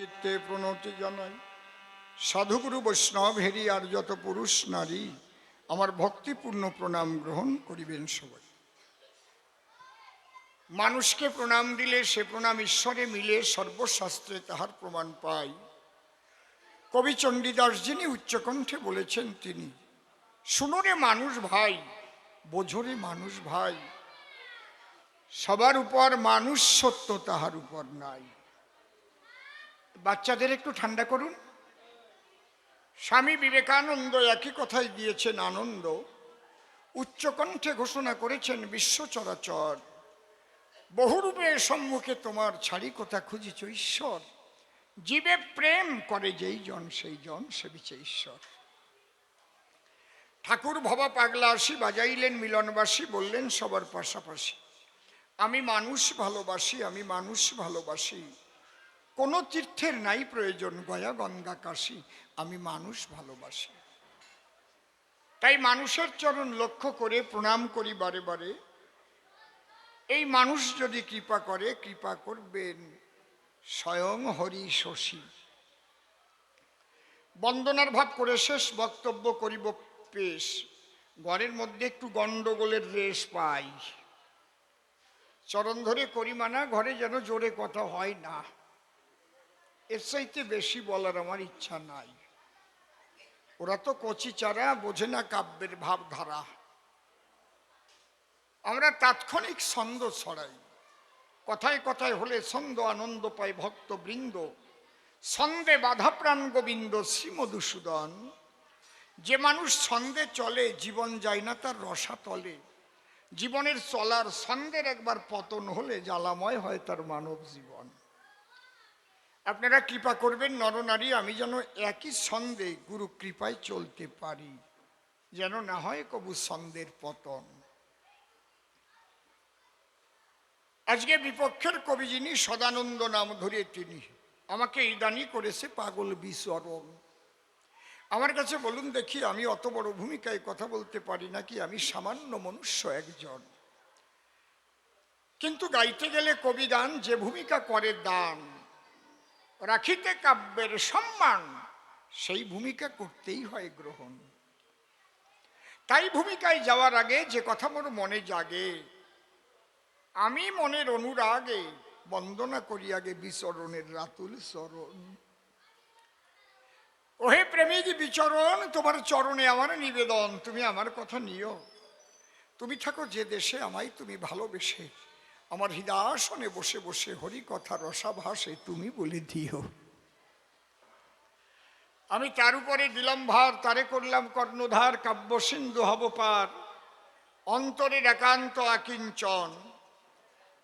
চিত্তে প্রণতি জানাই সাধুগুরু বৈষ্ণব হেরি আর যত পুরুষ নারী আমার ভক্তিপূর্ণ প্রণাম গ্রহণ করিবেন সবাই। মানুষকে প্রণাম দিলে সে প্রণাম ঈশ্বরে মিলে, সর্বশাস্ত্রে তাহার প্রমাণ পাই। কবি চণ্ডীদাস যিনি উচ্চকণ্ঠে বলেছেন তিনি, শুনোরে মানুষ ভাই, বোঝোরে মানুষ ভাই, সবার উপর মানুষ সত্য তাহার উপর নাই। বাচ্চাদের একটু ঠান্ডা করুন। স্বামী বিবেকানন্দ একই কথাই দিয়েছেন আনন্দ, উচ্চকণ্ঠে ঘোষণা করেছেন বিশ্ব চরাচর, বহুরূপে সম্মুখে তোমার ছাড়ি কোথা খুঁজিছ ঈশ্বর, জীবে প্রেম করে যেই জন সেই জন সেবিছে ঈশ্বর। ঠাকুর ভবা পাগলা আসি বাজাইলেন মিলনবাসী, বললেন সবার পাশাপাশি আমি মানুষ ভালোবাসি, আমি মানুষ ভালোবাসি, কোনো তীর্থের নাই প্রয়োজন গয়া গঙ্গা কাশী, আমি মানুষ ভালোবাসি। তাই মানুষের চরণ লক্ষ্য করে প্রণাম করি বারে বারে। এই মানুষ যদি কৃপা করে, কৃপা করবেন স্বয়ং হরি শশী। বন্দনার ভাব করে শেষ বক্তব্য করিব পেশ। ঘরের মধ্যে একটু গন্ডগোলের রেশ পাই, চরণ ধরে করি মানা, ঘরে যেন জোরে কথা হয় না। এর চাইতে বেশি বলার আমার ইচ্ছা নাই। ওরা তো কচি চারা, বোঝে না কাব্যের ভাবধারা। আমরা তাৎক্ষণিক ছন্দ ছড়াই, কথায় কথায় হলে ছন্দ আনন্দ পায় ভক্তবৃন্দ। ছন্দে বাধা প্রাণ গোবিন্দ শ্রী মধুসূদন। যে মানুষ ছন্দে চলে জীবন যায় না তার রসাতলে। জীবনের চলার ছন্দের একবার পতন হলে জ্বালাময় হয় তার মানব জীবন। আপনারা কৃপা করবেন নরনারী, আমি যেন একই ছন্দে গুরু কৃপায় চলতে পারি, যেন না হয় কবু ছন্দের পতন। আজকে বিপক্ষের কবি যিনি সদানন্দ নাম ধরে তিনি, আমাকে ইদানি করেছে পাগল বিচরণ। আমার কাছে বলুন দেখি, আমি অত বড় ভূমিকায় কথা বলতে পারি নাকি? আমি সামান্য মনুষ্য একজন, কিন্তু গাইতে গেলে কবি গান যে ভূমিকা করে দান, রাখিতে কাব্যের সম্মান, সেই ভূমিকা করতেই হয় গ্রহণ। তাই ভূমিকায় যাওয়ার আগে যে কথা মোর মনে জাগে, আমি মনের অনুরাগে বন্দনা করি আগে বিচরণের রাতুল চরণ। ওহে প্রেমিক বিচরণ, তোমার চরণে আমার নিবেদন, তুমি আমার কথা নিও। তুমি থাকো যে দেশে, আমায় তুমি ভালোবেসে আমার হৃদয়াসনে বসে বসে হরি কথা রসাভাসে তুমি বলে দিও। আমি তার উপরে দিলাম ভার, তারে করলাম কর্ণধার, কাব্য সিন্ধু হব পার, অন্তরের একান্ত আকিঞ্চন।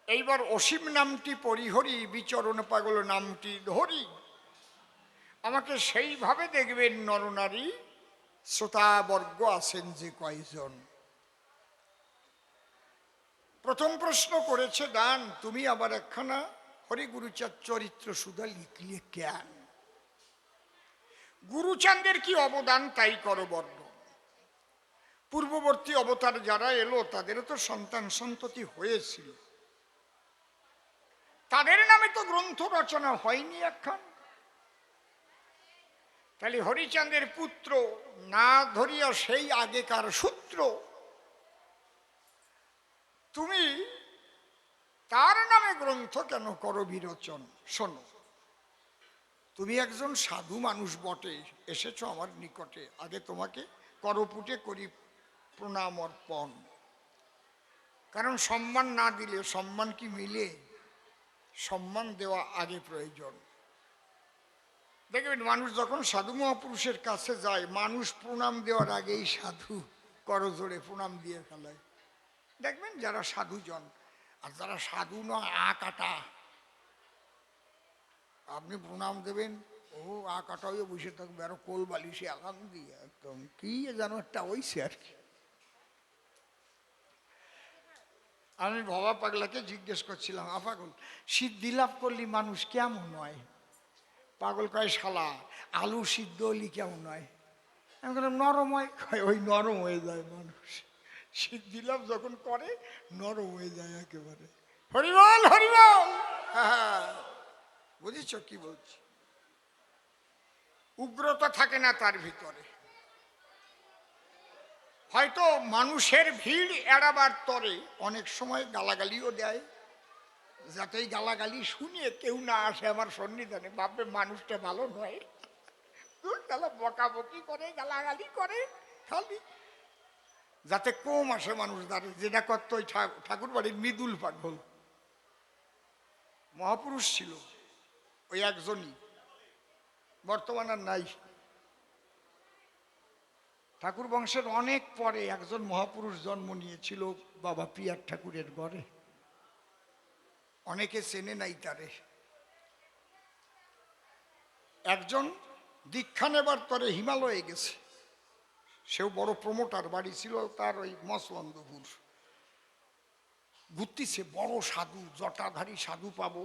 এইবার অসীম নামটি পরিহরি, বিচরণ পাগল নামটি ধরি। আমাকে সেইভাবে দেখবেন নরনারী, শ্রোতাবর্গ আছেন যে কয়জন। প্রথম প্রশ্ন করেছে দান, তুমি আবার একখানা হরিগুরুচাঁদ চরিত্র সুধা লিখলে কেন? গুরুচাঁদের কি অবদান তাই করো বর্ণন। পূর্ববর্তী অবতার যারা এলো তাদেরও তো সন্তান সন্ততি হয়েছিল, তাদের নামে তো গ্রন্থ রচনা হয়নি একখান। তাহলে হরিচাঁদের পুত্র না ধরিয়া সেই আগেকার সূত্র, তুমি তার নামে গ্রন্থ কেন করো বিরোচন? শোনো, তুমি একজন সাধু মানুষ বটে, এসেছ আমার নিকটে, আগে তোমাকে করপুটে করি প্রণাম অর্পণ। কারণ সম্মান না দিলে সম্মান কি মিলে? সম্মান দেওয়া আগে প্রয়োজন। দেখবেন মানুষ যখন সাধু মহাপুরুষের কাছে যায়, মানুষ প্রণাম দেওয়ার আগেই সাধু করজোড়ে প্রণাম দিয়ে ফেলায়। দেখবেন যারা সাধুজন, আর যারা সাধু নয় আ কাটা, আপনি প্রণাম দেবেন, ও আ কাটা হয়ে বসে থাকবে, আরো কোল বালিশে আগাম দিয়ে একদম কি যেন একটা হইছে আর কি। আমি ভবা পাগলাকে জিজ্ঞেস করছিলাম, পাগল সিদ্ধি লাভ করলি মানুষ কেমন হয়? পাগল কয়, শালা আলু সিদ্ধ হলি কেমন হয়? আমি বললাম নরম হয়। ওই নরম হয়ে যায় মানুষ, সিদ্ধি লাভ যখন করে নরম হয়ে যায় একেবারে। হরিবল হরিবল। হ্যাঁ, বুঝেছ কি বলছি? উগ্রতা থাকে না তার ভিতরে। হয়তো মানুষের ভিড় এড়াবার তরে অনেক সময় গালাগালিও দেয়, যাতে গালাগালি শুনিয়ে কেউ না আসে আমার সন্নিধানে, ভাববে মানুষটা ভালো নয়, তাহলে বকাবকি করে গালাগালি করে খালি, যাতে কম আসে মানুষ দাঁড়ে। যেটা করতো ওই ঠাকুর বাড়ির মৃদুল পাগল, মহাপুরুষ ছিল ওই একজনই, বর্তমান আর নাই। ঠাকুর বংশের অনেক পরে একজন মহাপুরুষ জন্ম নিয়েছিল বাবা পিয়ার ঠাকুরের ঘরে, অনেকে চেনে নাই তারে। একজন দীক্ষা নেবার তরে হিমালয়ে গেছে, সেও বড় প্রমোটার, বাড়ি ছিল তার ওই মসলন্দপুর। ঘুরতেছে, বড় সাধু, জটাধারী সাধু পাবো,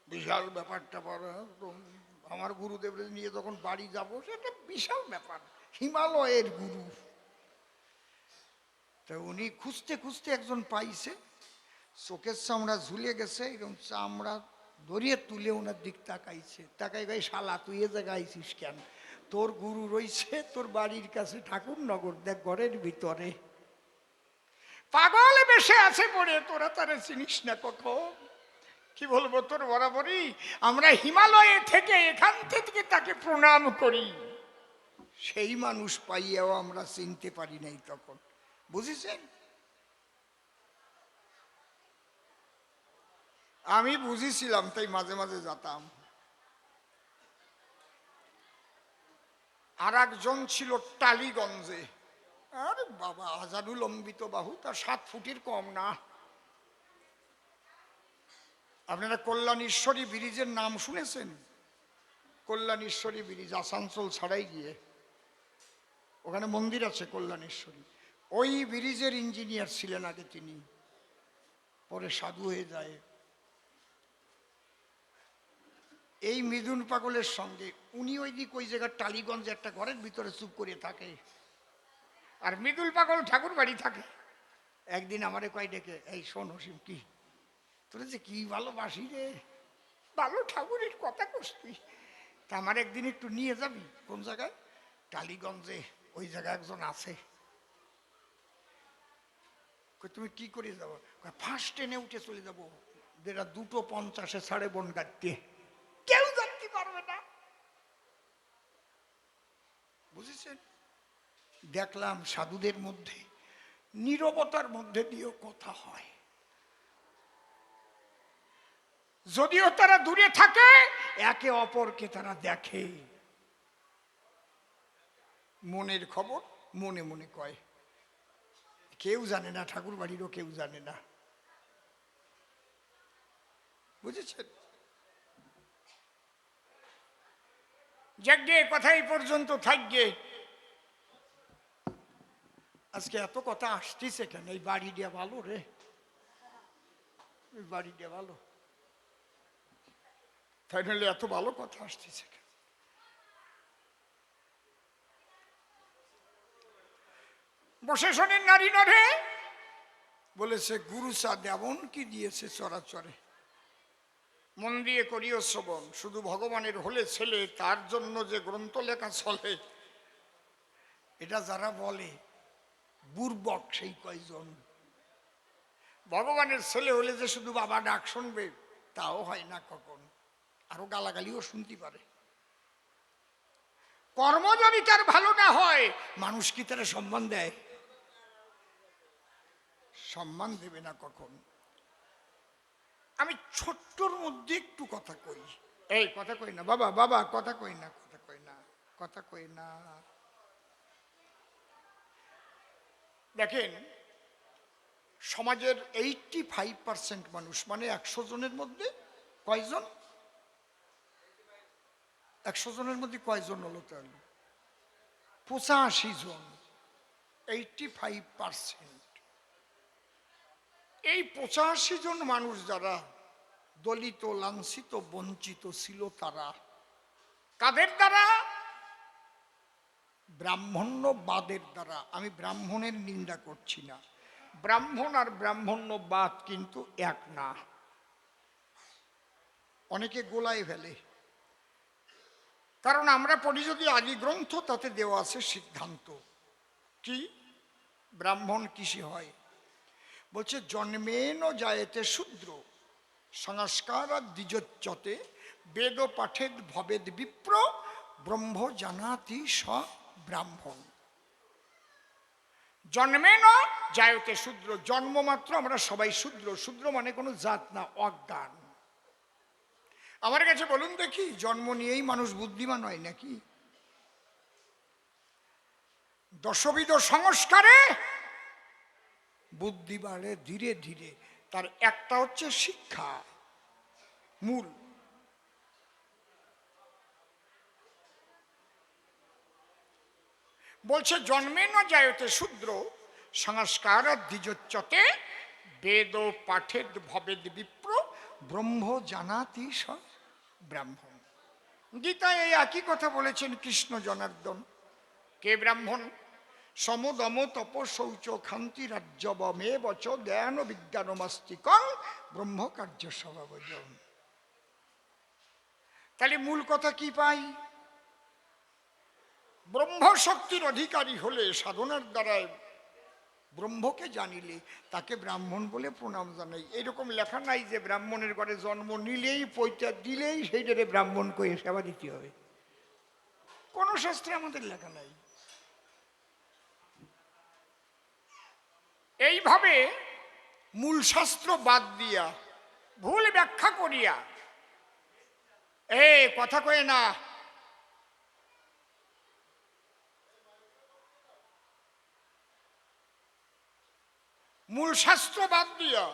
বিশাল ব্যাপারটা বড়। আমার গুরুদেবের নিয়ে যখন বাড়ি যাব সেটা বিশাল ব্যাপার, হিমালয়ের গুরু। তা উনি খুঁজতে খুঁজতে একজন পাইছে, চোখের চামড়া ঝুলে গেছে, এরকম চামড়া ধরিয়ে তুলে ওনার দিক তাকাইছে, তাকাই, ভাই শালা তুই এ জায়গায় আইছিস কেন? তোর গুরু রইছে তোর বাড়ির কাছে ঠাকুরনগর, দেখ ঘরের ভিতরে পাগল বেশে আছে পড়ে, তোরা তারা চিনিস না কখন। কি বলবো তোর বরাবরই, আমরা হিমালয়ে থেকে এখান থেকে তাকে প্রণাম করি, সেই মানুষ পাইয়াও আমরা চিনতে পারি নাই তখন, বুঝেছেন? আমি বুঝেছিলাম, তাই মাঝে মাঝে যেতাম। আর একজন ছিল টালিগঞ্জে, আরে বাবা আজাদু লম্বিত বাহু, তার 7 ফুটের কম না। আপনারা কল্যাণীশ্বরী ব্রিজের নাম শুনেছেন? কল্যাণীশ্বরী ব্রিজ আসানসোল ছাড়াই গিয়ে ওখানে মন্দির আছে কল্যাণেশ্বরী, ওই ব্রিজের ইঞ্জিনিয়ার ছিলেন আগে তিনি, পরে সাধু হয়ে যায়। এই মিদুন পাগলের সঙ্গে উনি ওই দিক ওই জায়গার টালিগঞ্জে একটা ঘরের ভিতরে চুপ করে থাকে, আর মৃদুল পাগল ঠাকুর বাড়ি থাকে। একদিন আমারে কয় ডেকে, এই শোন হসিম, কি তোরা যে কি ভালোবাসি রে, ভালো ঠাকুরের কথা কষতি, তা আমার একদিন একটু নিয়ে যাবি? কোন জায়গায়? টালিগঞ্জে ওই জায়গায় একজন আছে। তুমি কি করে যাবো? ফার্স্ট ট্রেনে উঠে চলে যাবো, যেটা 2:50 ছাড়ে বন গাড়তে, কেউ জানতে পারবে না, বুঝেছেন? দেখলাম সাধুদের মধ্যে নীরবতার মধ্যে দিয়েও কথা হয়, যদিও তারা দূরে থাকে একে অপরকে তারা দেখে, মনের খবর মনে মনে কয়, কেউ জানে না, ঠাকুর বাড়িরও কেউ জানে না, বুঝেছেন? যাকে কথাই পর্যন্ত থাকবে। আজকে এত কথা আসতেছে কেন? এই বাড়ি দিয়ে ভালো রে, বাড়ি দিয়ে ভালো, তাই নাহলে এত ভালো কথা আসতেছে কেন? বসে শোনেন নারী নরে, বলেছে গুরু চা দেবন কি দিয়েছে চরাচরে, মন দিয়ে করিও শ্রবণ, শুধু ভগবানের হলে ছেলে, তার জন্য যে গ্রন্থ লেখা চলে, এটা যারা বলে বুর্বক সেই কয়জন। ভগবানের ছেলে হলে যে শুধু বাবা ডাক শুনবে তাও হয় না, কখন আরো গালাগালিও শুনতে পারে। কর্ম যদি তার ভালো না হয়, মানুষ কি তারা সম্মান দেয়? সম্মান দেবে না কখন। আমি ছোট্টর মধ্যে একটু কথা কই, এই কথা কই না বাবা, বাবা কথা কই না, কথা কই না, কথা কই না। দেখেন সমাজের 85% মানুষ, মানে 100 জনের মধ্যে কয়জন? 100 জনের মধ্যে কয়জন হলো? তাহলে 85 জন, 85%। এই 85 জন মানুষ যারা দলিত, লাঞ্ছিত, বঞ্চিত ছিল, তারা কাদের দ্বারা? ব্রাহ্মণ্যবাদের দ্বারা। আমি ব্রাহ্মণের নিন্দা করছি না, ব্রাহ্মণ আর ব্রাহ্মণ্যবাদ কিন্তু এক না, অনেকে গোলায় ফেলে। কারণ আমরা পড়ি যদি আদি গ্রন্থ, তাতে দেওয়া আছে সিদ্ধান্ত। কি? ব্রাহ্মণ কিসে হয়? বলছে জন্মেন জায়েতে শূদ্র সংস্কার দ্বিজোচ্যতে বেদ পাঠেদ ভবেদ বিপ্র ব্রহ্ম জানাতি স ব্রাহ্মণ। জন্মেন জায়তে শূদ্র, জন্ম মাত্র আমরা সবাই শূদ্র। শূদ্র মানে কোনো জাত না, অজ্ঞান। আমার কাছে বলুন দেখি, জন্ম নিয়েই মানুষ বুদ্ধিমান হয় নাকি? দশবিধ সংস্কারে বুদ্ধি বাড়ে ধীরে ধীরে। তার একটা হচ্ছে শিক্ষা, মূল। বলছে জন্মেন জায়তে শূদ্র সংস্কার দ্বিজোচ্যতে বেদ পাঠেদ ভবেদ বিপ্র ব্রহ্ম জানাতি স ব্রাহ্মণ। গীতায় এই একই কথা বলেছেন কৃষ্ণ জনার্দন। কে ব্রাহ্মণ? সমদম তপ শৌচ ক্ষান্তি রাজ্যবমে বচ জ্ঞান বিজ্ঞানমাস্তিকং ব্রহ্ম কার্য স্বভাবজম। তাহলে মূল কথা কি পাই? ব্রহ্ম শক্তির অধিকারী হলে, সাধনার দ্বারায় ব্রহ্মকে জানিলে তাকে ব্রাহ্মণ বলে প্রণাম জানাই। এরকম লেখা নাই যে ব্রাহ্মণের ঘরে জন্ম নিলেই পৈতা দিলেই সেইটারে ব্রাহ্মণ কয়ে সেবা দিতে হবে। কোন শাস্ত্রে আমাদের লেখা নাই। এইভাবে মূল শাস্ত্র বাদ দিয়া, ভুল ব্যাখ্যা করিয়া, কথা কয়ে না, মূল শাস্ত্র বাদ দিয়া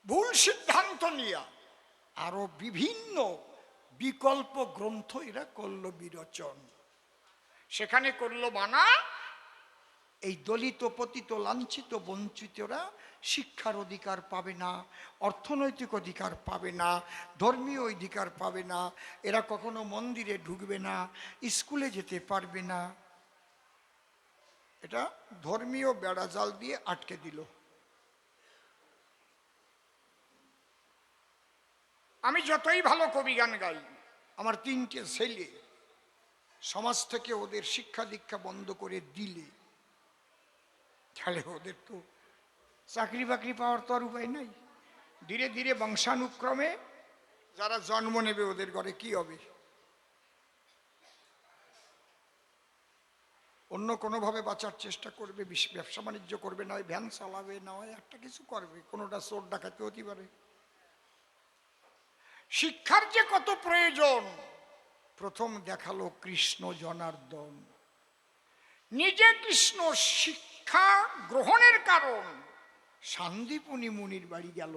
ভুল সিদ্ধান্ত নিয়া আরো বিভিন্ন বিকল্প গ্রন্থ এরা করল বিরচন। সেখানে করল মানা এই দলিত পতিত লাঞ্ছিত বঞ্চিতরা শিক্ষার অধিকার পাবে না, অর্থনৈতিক অধিকার পাবে না, ধর্মীয় অধিকার পাবে না, এরা কখনো মন্দিরে ঢুকবে না, স্কুলে যেতে পারবে না। এটা ধর্মীয় বেড়াজাল দিয়ে আটকে দিল। আমি যতই ভালো কবি গান গাই, আমার 3টে ছেলে সমাজ থেকে ওদের শিক্ষা দীক্ষা বন্ধ করে দিলে, তাহলে ওদের তো চাকরি বাকরি পাওয়ার তো আর উপায় নাই। ধীরে ধীরে বংশানুক্রমে যারা জন্ম নেবে ওদের ঘরে কি হবে? অন্য কোনোভাবে বাঁচার চেষ্টা করবে, ব্যবসা বাণিজ্য করবে, নয় ভ্যান চালাবে, না হয় একটা কিছু করবে, কোনোটা চোর ডাকাতি হতে পারে। শিক্ষার যে কত প্রয়োজন প্রথম দেখালো কৃষ্ণ জনার্দন। নিজে কৃষ্ণ শিক্ষা গ্রহণের কারণ সান্দীপনী মুনির বাড়ি গেল।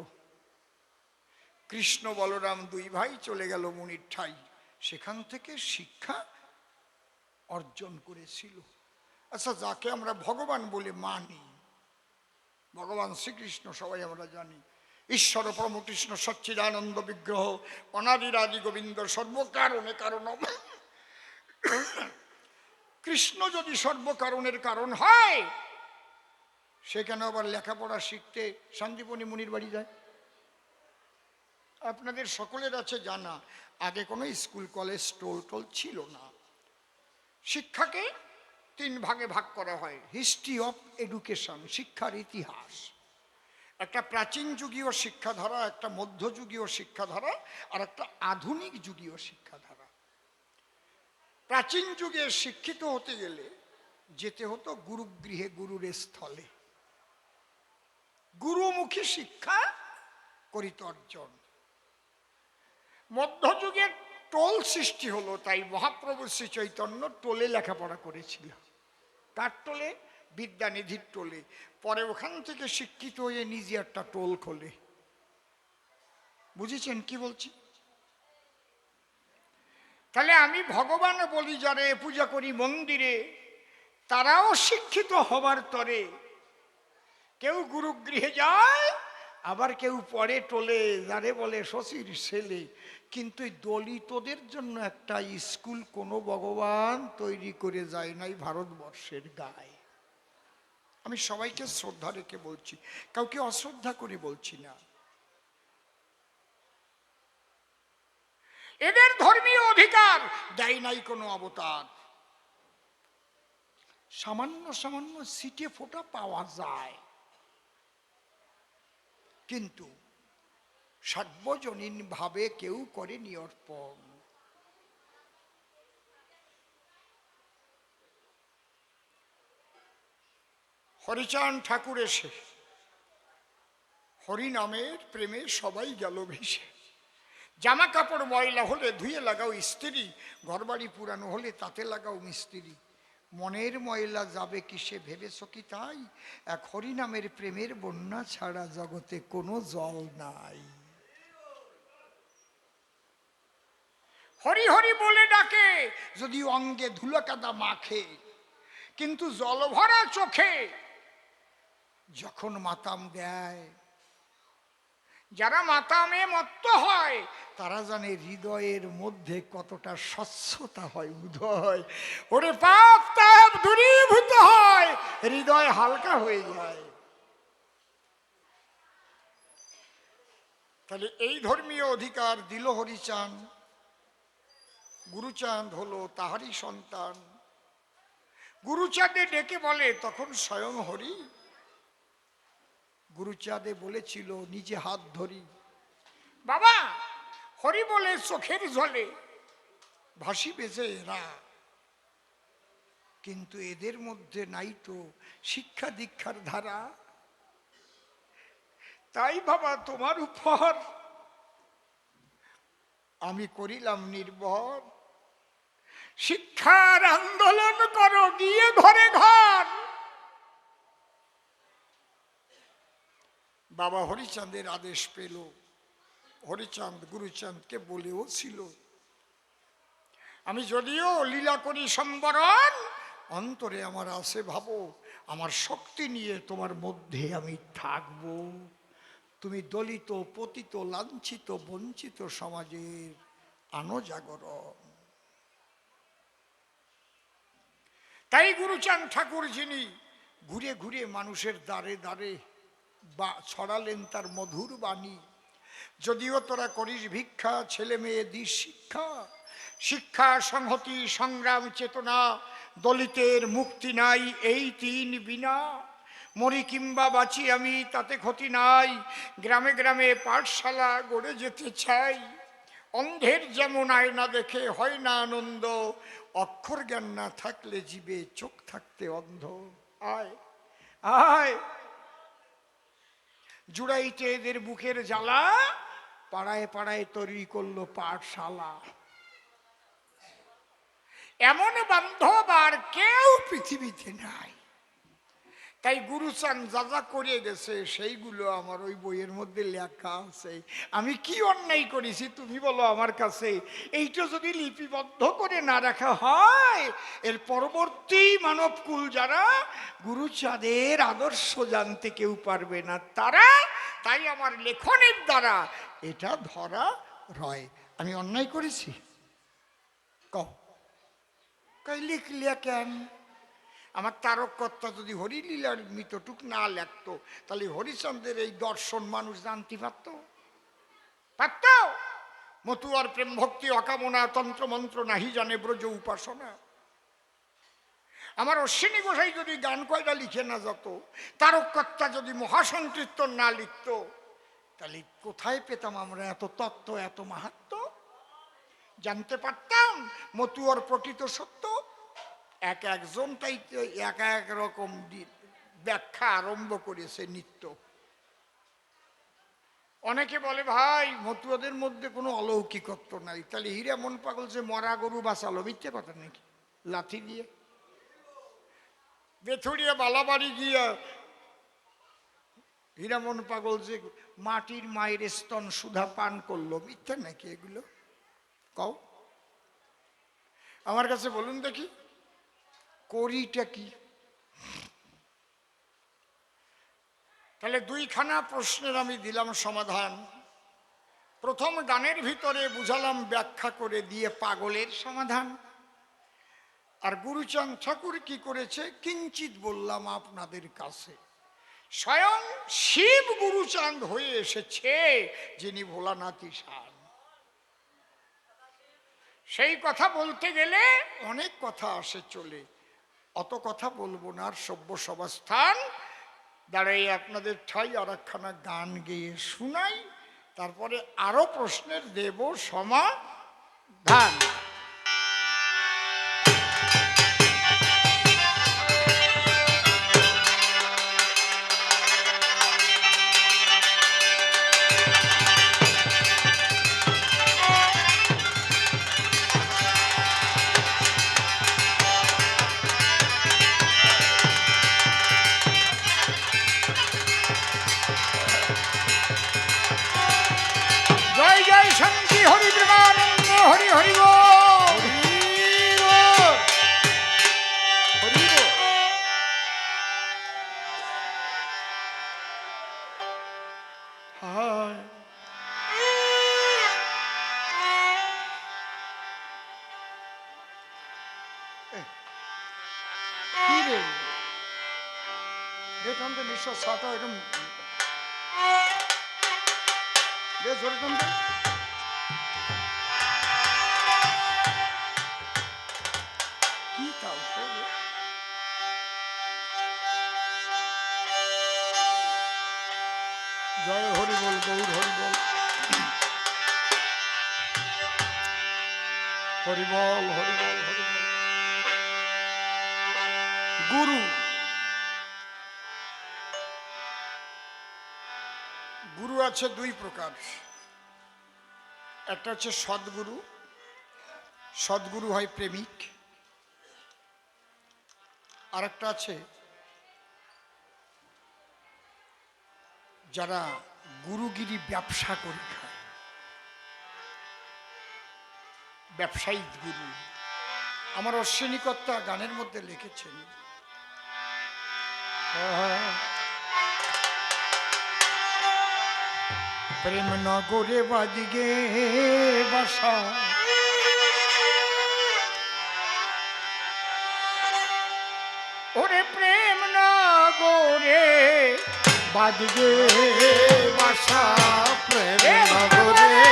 কৃষ্ণ বলরাম 2 ভাই চলে গেল মুনির ঠাই, সেখান থেকে শিক্ষা অর্জন করেছিল। আচ্ছা, যাকে আমরা ভগবান বলে মানি, ভগবান শ্রীকৃষ্ণ সবাই আমরা জানি, ঈশ্বর পরম কৃষ্ণ সচ্চিদানন্দ বিগ্রহ অনাদিরাদি গোবিন্দ সর্বকারণে কারণম। কৃষ্ণ যদি সর্বকারণের কারণ হয়, সেখানে আবার লেখাপড়া শিখতে সান্দীপনী মুনির বাড়ি যায়? আপনাদের সকলের আছে জানা, আগে কোনো স্কুল কলেজ টোল ছিল না। শিক্ষাকে 3 ভাগে ভাগ করা হয়। হিস্ট্রি অফ এডুকেশন, শিক্ষার ইতিহাস। একটা প্রাচীন যুগীয় শিক্ষাধারা, একটা মধ্যযুগীয় শিক্ষাধারা, আর একটা আধুনিক যুগীয় শিক্ষাধারা। প্রাচীন যুগে শিক্ষিত হতে গেলে যেতে হতো গুরুগৃহে, গুরুর স্থলে, গুরুমুখী শিক্ষা করিত অর্জন। মধ্যযুগে টোল সৃষ্টি হলো, তাই মহাপ্রভু শ্রী চৈতন্য টোলে লেখাপড়া করেছিল। কার টোলে? বিদ্যানিধির টোলে। পরে ওখান থেকে শিক্ষিত হয়ে নিজে একটা টোল খোলে। বুঝেছেন কি বলছি? তাহলে আমি ভগবান বলি যারে, পূজা করি মন্দিরে, তারাও শিক্ষিত হবার তরে কেউ গুরুগৃহে যায়, আবার কেউ পড়ে টোলে, যারে বলে শশীর ছেলে। কিন্তু দলিতদের জন্য একটা স্কুল কোনো ভগবান তৈরি করে যায় নাই ভারতবর্ষের গায়ে। আমি সবাইকে শ্রদ্ধা রেখে বলছি, কাউকে অশ্রদ্ধা করে বলছি না। এদের ধর্মীয় অধিকার অবতার, দেয় নাই কোনো অবতার। সামান্য সামান্য ছিটে ফোঁটা পাওয়া যায়, কিন্তু সার্বজনীন ভাবে কেউ করেনি অর্পণ। হরিচাঁদ ঠাকুর এসে হরি নামের প্রেমে সবাই গেল ভেসে। জামা কাপড় ময়লা হলে ধুয়ে লাগাও ইস্ত্রি, ঘরবাড়ি পুরানো হলে তাতে লাগাও মিস্ত্রি। মনের ময়লা যাবে কিসে ভেবেছ কি তাই? এক হরি নামের প্রেমের বন্যা ছাড়া জগতে কোনো জল নাই। হরি হরি বলে ডাকে যদি অঙ্গে ধুলো কাদা মাখে, কিন্তু জল ভরা চোখে যখন মাতাম দেয়, যারা মাতামে মত্ত হয় তারা জানে হৃদয়ের মধ্যে কতটা স্বচ্ছতা হয় উদয়। ওরে পাপ তাপ দূরীভূত হয়, হৃদয় হালকা হয়ে যায়। তাহলে এই ধর্মীয় অধিকার দিল হরিচাঁদ। গুরুচাঁদ হলো তাহারই সন্তান। গুরুচাঁদে ডেকে বলে তখন স্বয়ং হরি। গুরুচাঁদে বলেছিল নিজে হাত ধরি, বাবা হরি বলে চোখের জলে ভাসি বেজে এরা, কিন্তু এদের মধ্যে নাই তো শিক্ষা দীক্ষার ধারা। তাই বাবা তোমার উপর আমি করিলাম নির্ভর, শিক্ষার আন্দোলন করো গিয়ে ঘরে ঘর। বাবা হরিচাঁদের আদেশ পেল। হরিচাঁদ গুরুচাঁদকে বলেও ছিল, আমি যদিও লীলা করি সম্বরণ, অন্তরে আমার আছে ভাবো আমার শক্তি নিয়ে তোমার মধ্যে আমি থাকব। তুমি দলিত পতিত লাঞ্ছিত বঞ্চিত সমাজের আনো জাগরণ। তাই গুরুচাঁদ ঠাকুর যিনি ঘুরে ঘুরে মানুষের দ্বারে দ্বারে বা ছড়ালেন তার মধুর বাণী, যদিও তোরা করিস ভিক্ষা ছেলে মেয়ে দিস শিক্ষা, শিক্ষা সংহতি সংগ্রাম চেতনা, দলিতের মুক্তি নাই এই তিন বিনা। মরি কিংবা বাঁচি আমি তাতে ক্ষতি নাই, গ্রামে গ্রামে পাঠশালা গড়ে যেতে চাই। অন্ধের যেমন আয়না দেখে হয় না আনন্দ, অক্ষর জ্ঞান না থাকলে জীবে চোখ থাকতে অন্ধ। আয় আয় জুড়াইতে এদের বুকের জ্বালা, পাড়ায় পাড়ায় তৈরি করলো পাঠশালা। এমন বান্ধব আর কেউ পৃথিবীতে নাই। তাই গুরুচাঁদ যা যা করে গেছে সেইগুলো আমার ওই বইয়ের মধ্যে লেখা আছে। আমি কি অন্যায় করেছি তুমি বলো আমার কাছে? এইটা যদি লিপিবদ্ধ করে না রাখা হয়, এর পরবর্তী মানবকুল যারা গুরুচাঁদের আদর্শ জানতে কেউ পারবে না তারা। তাই আমার লেখনের দ্বারা এটা ধরা রয়। আমি অন্যায় করেছি কই লিখলিয়া কেন? আমার তারককর্তা যদি হরিলীলার মৃতটুক না লেখতো তাহলে হরিচন্দ্রের এই দর্শন মানুষ জানতে পারত? মতুয়ার প্রেম ভক্তি অকামনা তন্ত্রমন্ত্র নাহি জানে ব্রজ উপাসনা। আমার অশ্বিনী গোসাই যদি গান কয়টা লিখে না যেত, তারককর্তা যদি মহাসংকীর্তন না লিখত, তাহলে কোথায় পেতাম আমরা এত তত্ত্ব এত মাহাত্ম্য? জানতে পারতাম মতুয়ার প্রকৃত সত্য। এক একজন তাই এক এক রকম ব্যাখ্যা আরম্ভ করেছে নিত্য। অনেকে বলে ভাই মতুয়াদের মধ্যে কোনো অলৌকিকত্ব নাই, তাহলে হীরামন পাগল যে মরা গরু বাঁচালো মিথ্যে কথা নাকি? লাঠি দিয়ে বেথুরিয়া বালাবাড়ি গিয়া হীরামন পাগল যে মাটির মায়ের স্তন সুধা পান করলো, মিথ্যে নাকি এগুলো? কও আমার কাছে বলুন দেখি, করিটা কি? তাহলে দুইখানা প্রশ্নের আমি দিলাম সমাধান। প্রথম গানের ভিতরে বুঝালাম ব্যাখ্যা করে দিয়ে পাগলের সমাধান। আর গুরুচাঁদ ঠাকুর কি করেছে কিঞ্চিত বললাম আপনাদের কাছে। স্বয়ং শিব গুরুচাঁদ হয়ে এসেছে যিনি ভোলানাথ ঈশান। সেই কথা বলতে গেলে অনেক কথা আসে চলে, অত কথা বলবো না। আর সভ্য সভাস্থান দাঁড়াই আপনাদের ঠাই আর একখানা গান গেয়ে শুনাই, তারপরে আরো প্রশ্নের দেব সমাধান। জয় জয় শান্তি হরি প্রেমানন্দ হরি হরি বল। হায় কি রে দেখলাম তো নিঃশ্বাস ছাটা এরকম জোরে টানতে। কি তাও জয় হরি বল, গৌর হরি বল, হরি বল হরি বল হরি বল। গুরু, গুরু আছে দুই প্রকার। একটা হচ্ছে সদ্গুরু, সদ্গুরু হয় প্রেমিক। আর একটা আছে যারা গুরুগিরি ব্যবসা করে খায়, ব্যবসায়িক গুরু। আমার অশ্বিনীকর্তা গানের মধ্যে লিখেছেন, প্রেম নগরে বাদিগে বাসা, ওরে প্রেম নগরে বাদিগে বাসা, প্রেম নগরে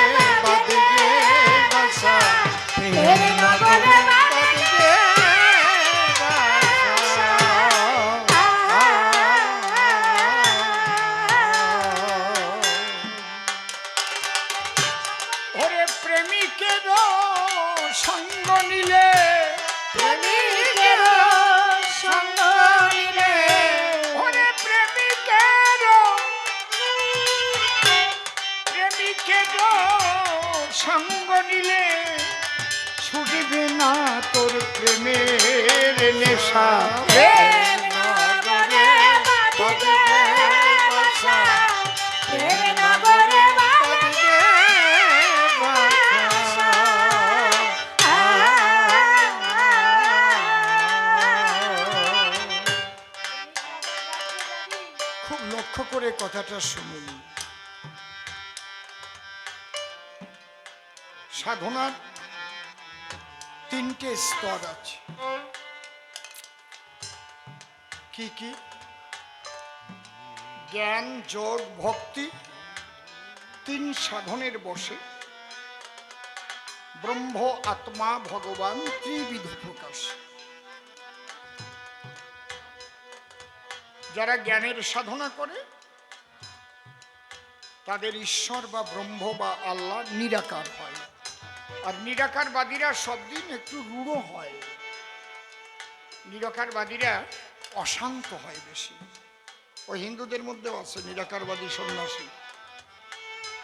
বাদিগে বাসা, প্রেম নগরে বাদিগে বাসা। ওরে প্রেমিকের সঙ্গ নিলে, প্রেমিকের সঙ্গ নিলে, ওরে প্রেমিকের সঙ্গ নিলে ছুটবে না তোর প্রেমের নেশা। প্রেম নগরে বাদিগে বাসা, প্রেম নগরে বাদিগে বাসা। খুব লক্ষ্য করে কথাটা শুনুন। সাধনার তিনটে স্তর আছে। কি কি? জ্ঞান, যোগ, ভক্তি, তিন সাধনের বসে ব্রহ্ম, আত্মা, ভগবান ত্রিবিধ প্রকাশ। যারা জ্ঞানের সাধনা করে তাদের ঈশ্বর বা ব্রহ্ম বা আল্লাহ নিরাকার হয়। আর নিরাকারবাদীরা সব দিন একটু রূঢ় হয়, নিরাকারবাদীরা অশান্ত হয় বেশি। ওই হিন্দুদের মধ্যেও আছে নিরাকারবাদী সন্ন্যাসী,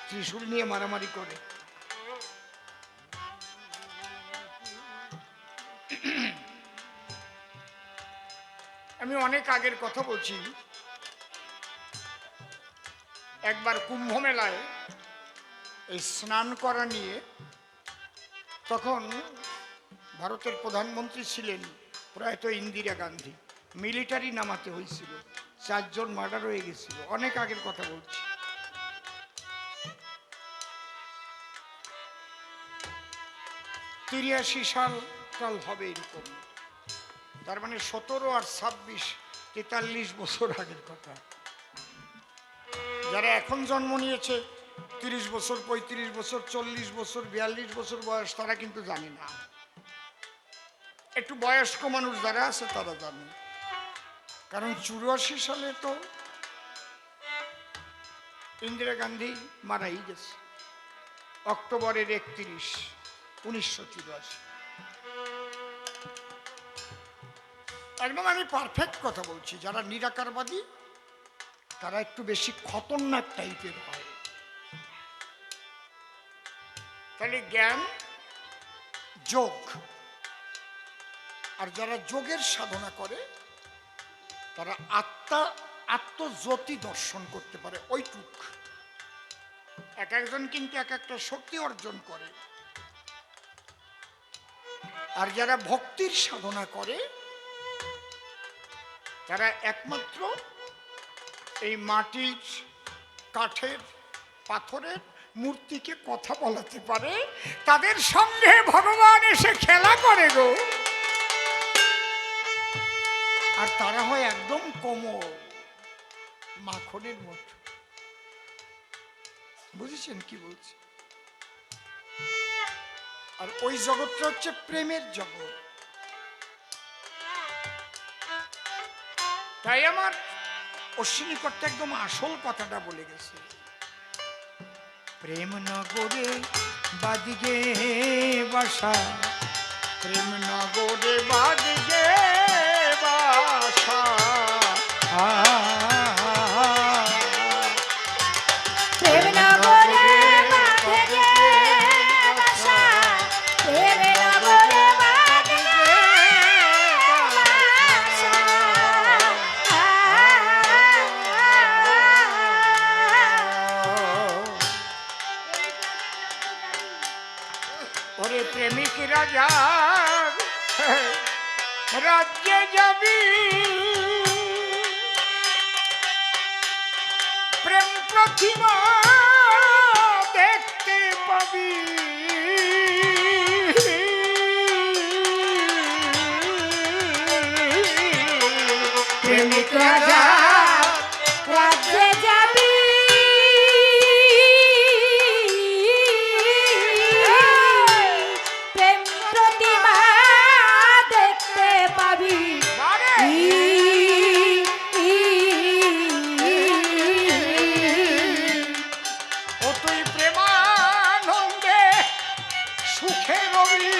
ত্রিশূল নিয়ে মারামারি করে। আমি অনেক আগের কথা বলছি। একবার কুম্ভ মেলায় এই স্নান করা নিয়ে, তখন ভারতের প্রধানমন্ত্রী ছিলেন প্রয়াত ইন্দিরা গান্ধী, মিলিটারি নামাতে হয়েছিল, 4 জন মার্ডার হয়ে গেছিল। অনেক আগের কথা বলছি। 83 সাল হবে এরকম, তার মানে 17 আর 26 43 বছর আগের কথা। যারা এখন জন্ম নিয়েছে 30 বছর, 35 বছর, 40 বছর, 42 বছর বয়স তারা কিন্তু জানে না। একটু বয়স্ক মানুষ যারা আছে তারা জানে, কারণ 84 সালে তো ইন্দিরা গান্ধী মারাই গেছে, অক্টোবরের 31, 1984। একদম আমি পারফেক্ট কথা বলছি। যারা নিরাকারবাদী তারা একটু বেশি খতরনাক টাইপের হয়। তাহলে জ্ঞান, যোগ, আর যারা যোগের সাধনা করে তারা আত্মজ্যোতি দর্শন করতে পারে, ওইটুক। এক একজন কিন্তু এক একটা শক্তি অর্জন করে। আর যারা ভক্তির সাধনা করে তারা একমাত্র এই মাটির, কাঠের, পাথরের মূর্তিকে কথা বলাতে পারে। তাদের সঙ্গে ভগবান এসে খেলা করে গো। আর তারা হয় একদম কোমল, মাখনের মতো। বুঝেছেন কি বলছি? আর ওই জগৎটা হচ্ছে প্রেমের জগৎ। তাই আমার অশ্বিনী কর্তা একদম আসল কথাটা বলে গেছে। প্রেম নগরে বাদিগে বাসা, প্রেম নগরে বাদিগে বাসা, প্রেম নগরে বাদিগে বাসা, প্রেম নগরে বাদিগে বাসা। ওরে প্রেমিক রাজা রাজ্যে যাবি, প্রেম প্রতিমা দেখতে পাবি। প্রেমিক রাজা রাজ্যে যাবি, প্রেম প্রতিমা দেখতে পাবি। ও তুই প্রেমানন্দে সুখে রবি,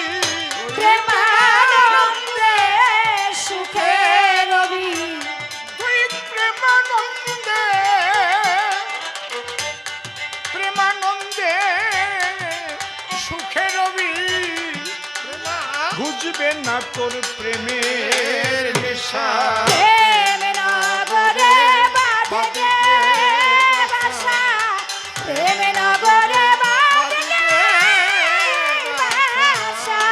প্রেমানন্দে সুখে রবি, তুই প্রেমানন্দে, প্রেমানন্দে সুখে রবি। বুঝবে না তোর প্রেমের নেশা, প্রেম নগরে বাদিগে বাসা, প্রেম নগরে বাদিগে বাসা।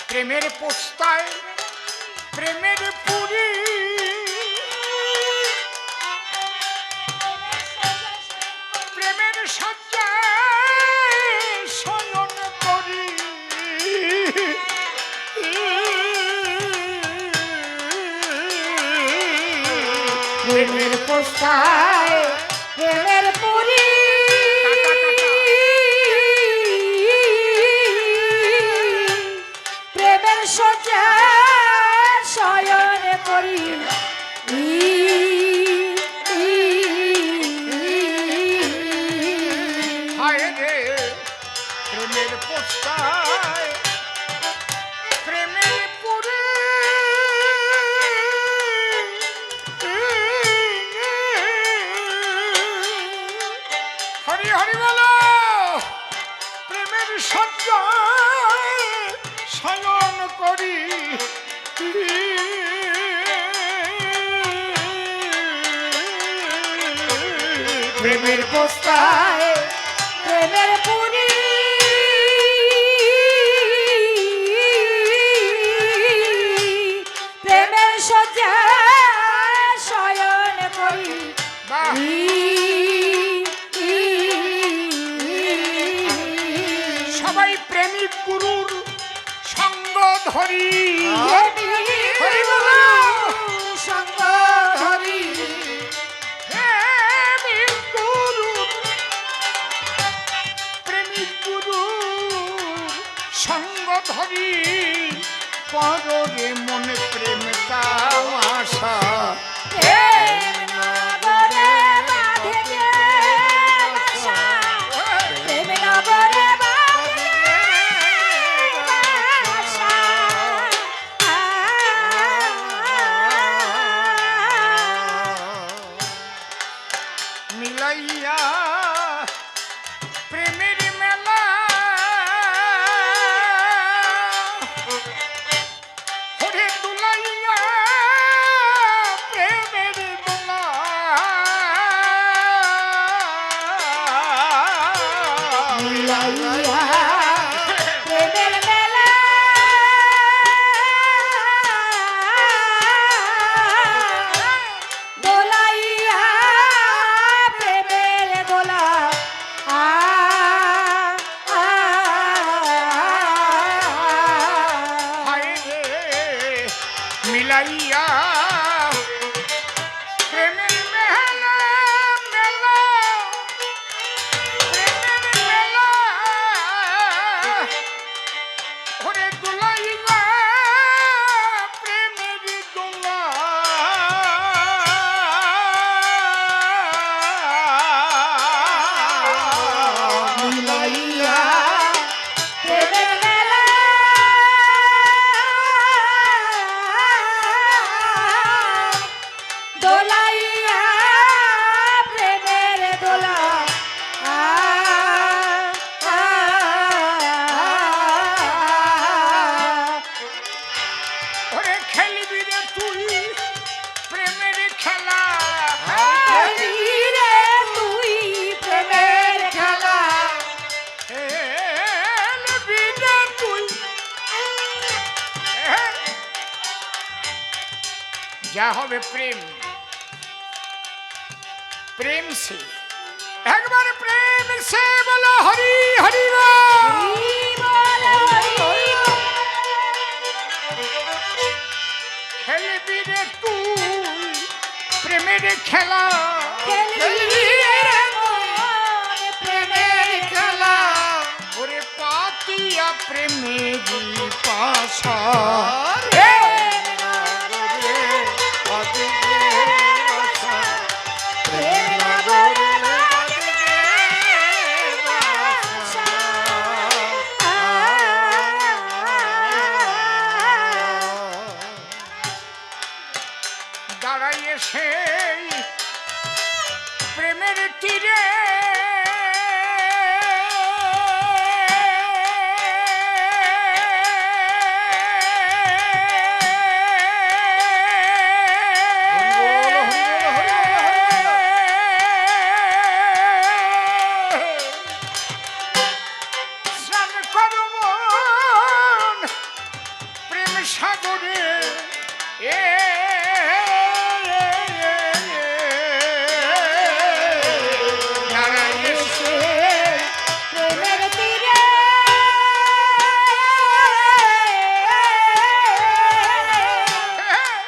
প্রেমের পোস্তায় প্রেমের পুরী, প্রেমের শয্যায় শয়ন করি। প্রেমের পোস্তায় প্রেমের পুরী, প্রেমের শয্যায় শয়ন করি। হায় রে প্রেমের পোস্তায় প্রেমের পুরী, হরি হরি বলো। প্রেমের শয্যায় শয়ন করি, প্রেমের পোস্তায় প্রেমের পুরী, প্রেমের শয্যায় শয়ন করি। বাহ! সবাই প্রেমিক গুরুর সঙ্গ ধরি, হরি বলো। হরি পরে মনে প্রেম তামাশা প্রেম নগরে বাঁধে যে বাসা, প্রেম নগরে বাঁধে যে বাসা। মিলাইয়া প্রেমের মেলা হরে দুলাইয়া প্রেমের দোলা মিলাইয়া প্রেমের মেলা, দোলাইয়া প্রেমের দোলা। হায় রে মিলাইয়া প্রেমের মেলা মেলা প্রেমের মেলা ওরে দুলাইয়া প্রেমের দোলা মিলাইয়া প্রেমের মেলা, দোলাইয়া প্রেমের দোলা। ওরে খেলবি রে তুই প্রেমের খেলা খেলবি রে তুই প্রেমের খেলা, খেলবি রে তুই যা হবে প্রেম প্রেম সে একবার প্রেম সে বলো হরি হরি বল। হরি বল, হরি বল। খেলবি রে তুই প্রেমের খেলা খেলবি রে মন প্রেমের খেলা, ওরে পাতিয়া প্রেমের পাশা প্রেম নগরে বাঁধে যে বাসা, প্রেম নগরে বাঁধে যে বাসা। দাঁড়াইয়ে সেই প্রেমের তীরে স্নান করব প্রেম সাগরে দাঁড়াইয়ে সে প্রেমের তীরে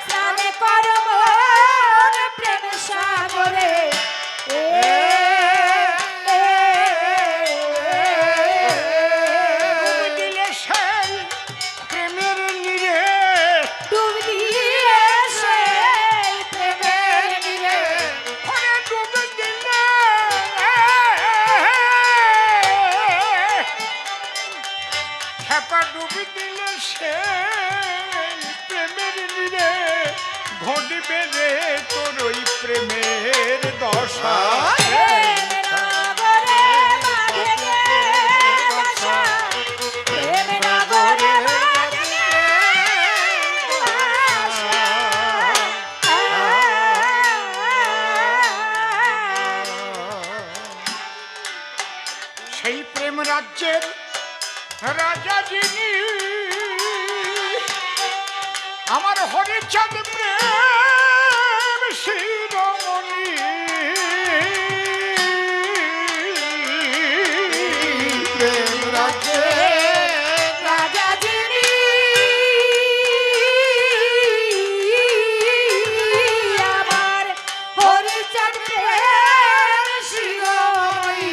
স্নান করব প্রেম সাগরে। দিলে সেই প্রেমের নীরে ডুব দিয়ে সেই প্রেমের নীরে, ওরে ডুব দিলে খেপা ডুব দিলে সেই প্রেমের নীরে ঘটবে রে তোর ওই প্রেমের দশা প্রেম নগরে বাঁধে যে বাসা, প্রেম নগরে বাঁধে যে বাসা। সেই প্রেম রাজ্যের রাজা যিনি আমার হরিচাঁদ প্রেম শিরোমণি প্রেম রাজ্যে রাজা যিনি আমার হরিচাঁদ প্রেম শিরোমণি।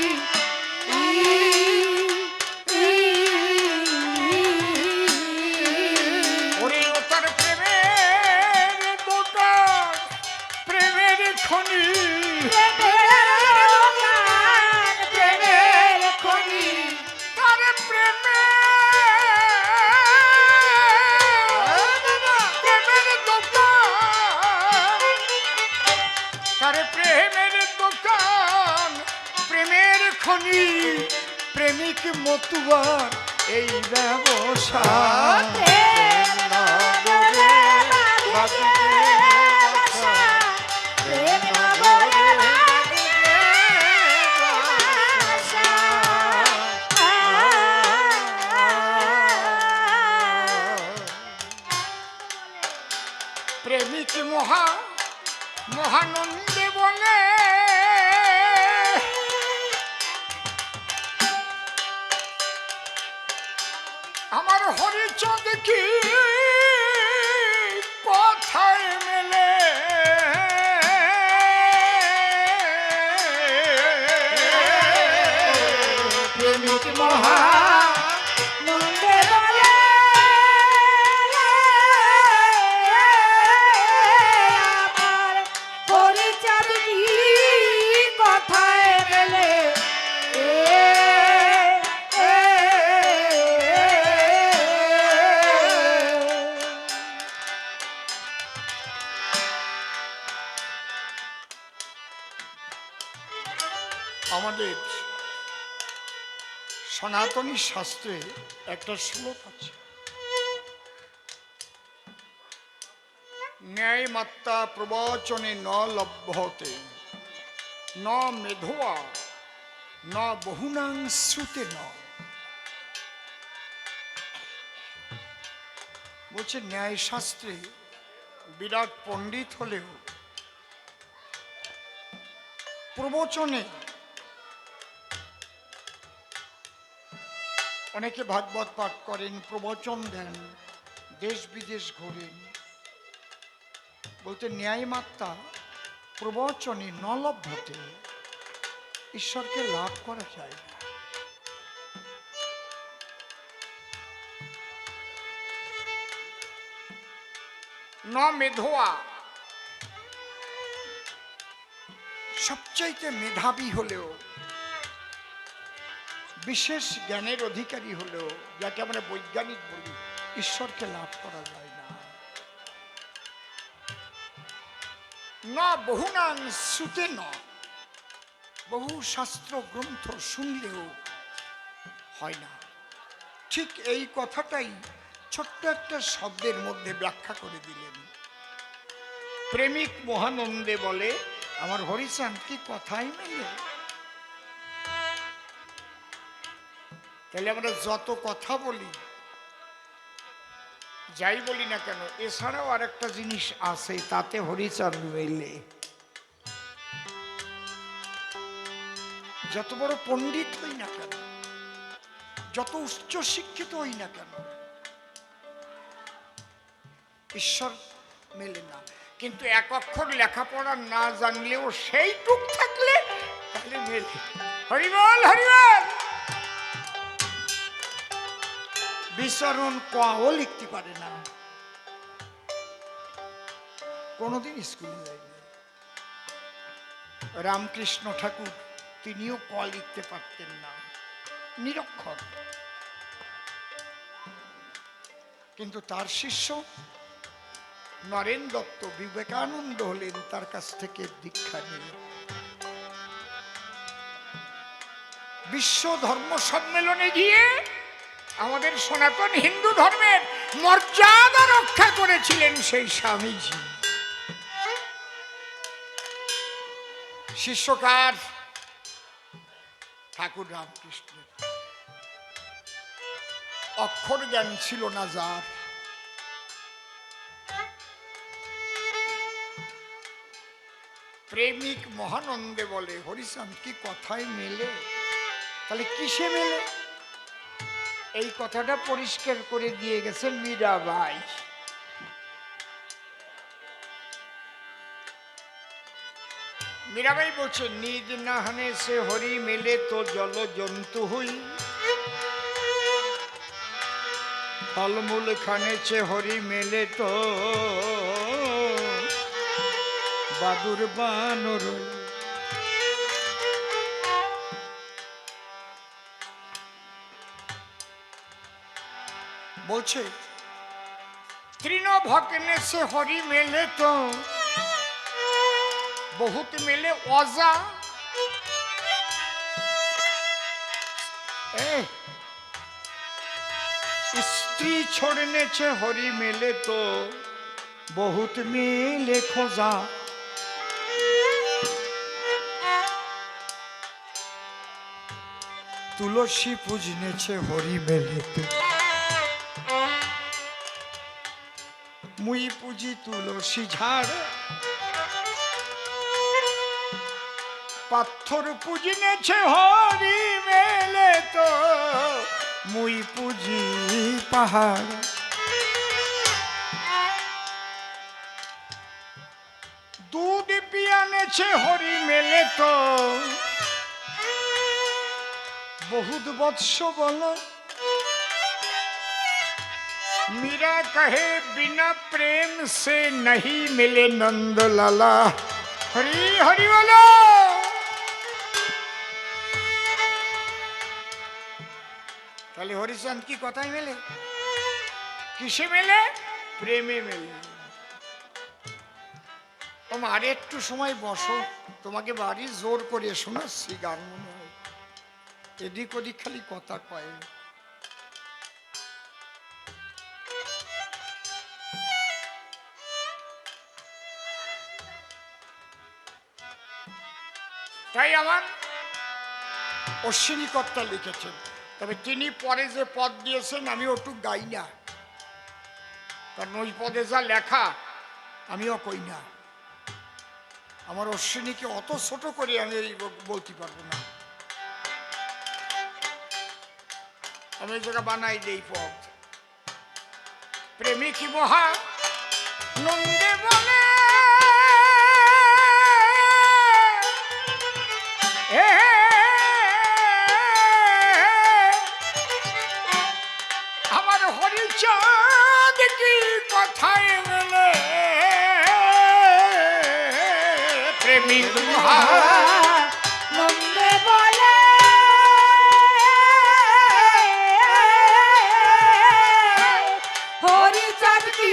ধনী প্রেমিক মতুয়ার এই ব্যবসা। প্রেম নগরে বাঁধিবে বাসা, প্রেম নগরে বাঁধিবে বাসা। প্রেমিক মহানন্দে বলে আমার হরিচাঁদ কি কথায় মেলে, প্রেমিক মহানন্দে বলে আমার হরিচাঁদ কি কথায় মেলে। আমাদের সনাতনী শাস্ত্রে একটা শ্লোক আছে, ন্যায় মাত্রা প্রবচনে ন লভ্যতে ন মেধোয়া ন বহুনাং শ্রুতে ন। বলছে ন্যায় শাস্ত্রে বিরাট পণ্ডিত হলেও প্রবচনে অনেকে ভাগবত পাঠ করেন, প্রবচন দেন, দেশ বিদেশ ঘোরেন, বলতে ন্যায় মাত্রা প্রবচনে নলভ্যতে, ঈশ্বরকে লাভ করা যায় না। ন মেধোয়া, সবচাইতে মেধাবী হলেও, বিশেষ জ্ঞানের অধিকারী হলেও, যাকে আমরা বৈজ্ঞানিক বলি, ঈশ্বরকে লাভ করা যায় না। না বহুনাং শ্রুতে ন, বহু শাস্ত্র গ্রন্থ শুনলেও হয় না। ঠিক এই কথাটাই ছোট্ট একটা শব্দের মধ্যে ব্যাখ্যা করে দিলেন। প্রেমিক মহানন্দে বলে আমার হরিচাঁদ কি কথাই মেলে। তাহলে আমরা যত কথা বলি, যাই বলি না কেন, এছাড়াও আর একটা জিনিস আছে, তাতে হরিচাঁদ মেলে। যত বড় পণ্ডিত হই না কেন, যত উচ্চ শিক্ষিত হই না কেন, ঈশ্বর মেলে না। কিন্তু এক অক্ষর লেখাপড়া না জানলেও সেইটুক থাকলে তাহলে মেলে। হরিবল হরিবল। বিচরণ কও লিখতে পারে না, কোনদিন স্কুলে যায়নি। রামকৃষ্ণ ঠাকুর তিনিও ক লিখতে পারতেন না, নিরক্ষর। কিন্তু তার শিষ্য নরেন দত্ত বিবেকানন্দ হলেন, তার কাছ থেকে দীক্ষা নিলেন। বিশ্ব ধর্ম সম্মেলনে গিয়ে আমাদের সনাতন হিন্দু ধর্মের মর্যাদা রক্ষা করেছিলেন সেই স্বামীজি। শিষ্যকার ঠাকুর রামকৃষ্ণের, অক্ষর জ্ঞান ছিল না যার। প্রেমিক মহানন্দে বলে হরিচাঁদ কি কথায় মেলে। তাহলে কিসে মেলে? এই কথাটা পরিষ্কার করে দিয়ে গেছেন মীরাবাই। মীরাবাই বলছে নিজ নাহনে সে হরি মেলে তো জল জন্তু হই, ফলমূল খানে সে হরি মেলে তো বাদুর বানর। বলছে তৃণ ভকনে সে হরি মেলে তো বহুত মেলে অজা, ए, स्त्री छोड़ने छे हरि मेले तो बहुत मिले खोजा। तुलसी पूजने छे हरि मेले तो मुई पूजी तुलसी झाड़। पाथर पूजने छे हरि मेले तो मुई पूजी पहाड़। दूध पियाने छे हरि मेले तो बहुत वत्स बोलो। मीरा कहे बिना प्रेम से नहीं मिले नंद लाला। हरि हरि बोलो। তাহলে হরিচন্দ কি কথাই মেলে? কিসে মেলে? প্রেমে মেলে। তোমার আর একটু সময় বসো, তোমাকে বাড়ি জোর করে শোনাচ্ছি গান মনে হয়। এদিক ওদিক খালি কথা কয়। তাই আমার অশ্বিনী কর্তা লিখেছেন, তবে তিনি পরে যে পদ দিয়েছেন আমি ওটুক গাই না, কারণ ওই পদে যা লেখা আমিও কই না। আমার অশ্বিনীকে অত ছোট করে আমি বলতে পারবো না। আমি এই জায়গা বানাই দেই পদ। প্রেমিক মহা নন্দে বলে আমার হরিচাঁদ কি কথায় মেলে। প্রেমিক মহা নন্দে বলে হরিচাঁদ কি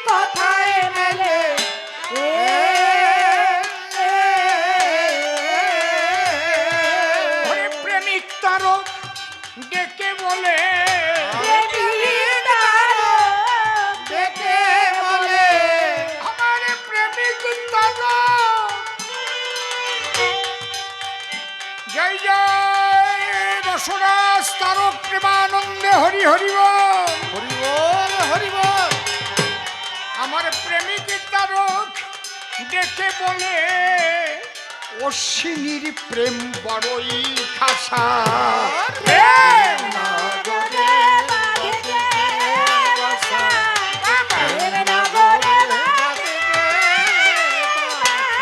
কথায় মেলে। প্রেমিক তারও ডেকে বলে ডেকে বলে আমার প্রেমিক তারও জয় জয় রসরাজ তারক প্রেমানন্দে হরি হরি বল। হরি বল হরি বল। আমার প্রেমিক তারক ডেকে বলে অশ্বিনীর প্রেম বড়ই খাসা। প্রেম নগরে বাজে বাসা, প্রেম নগরে বাজে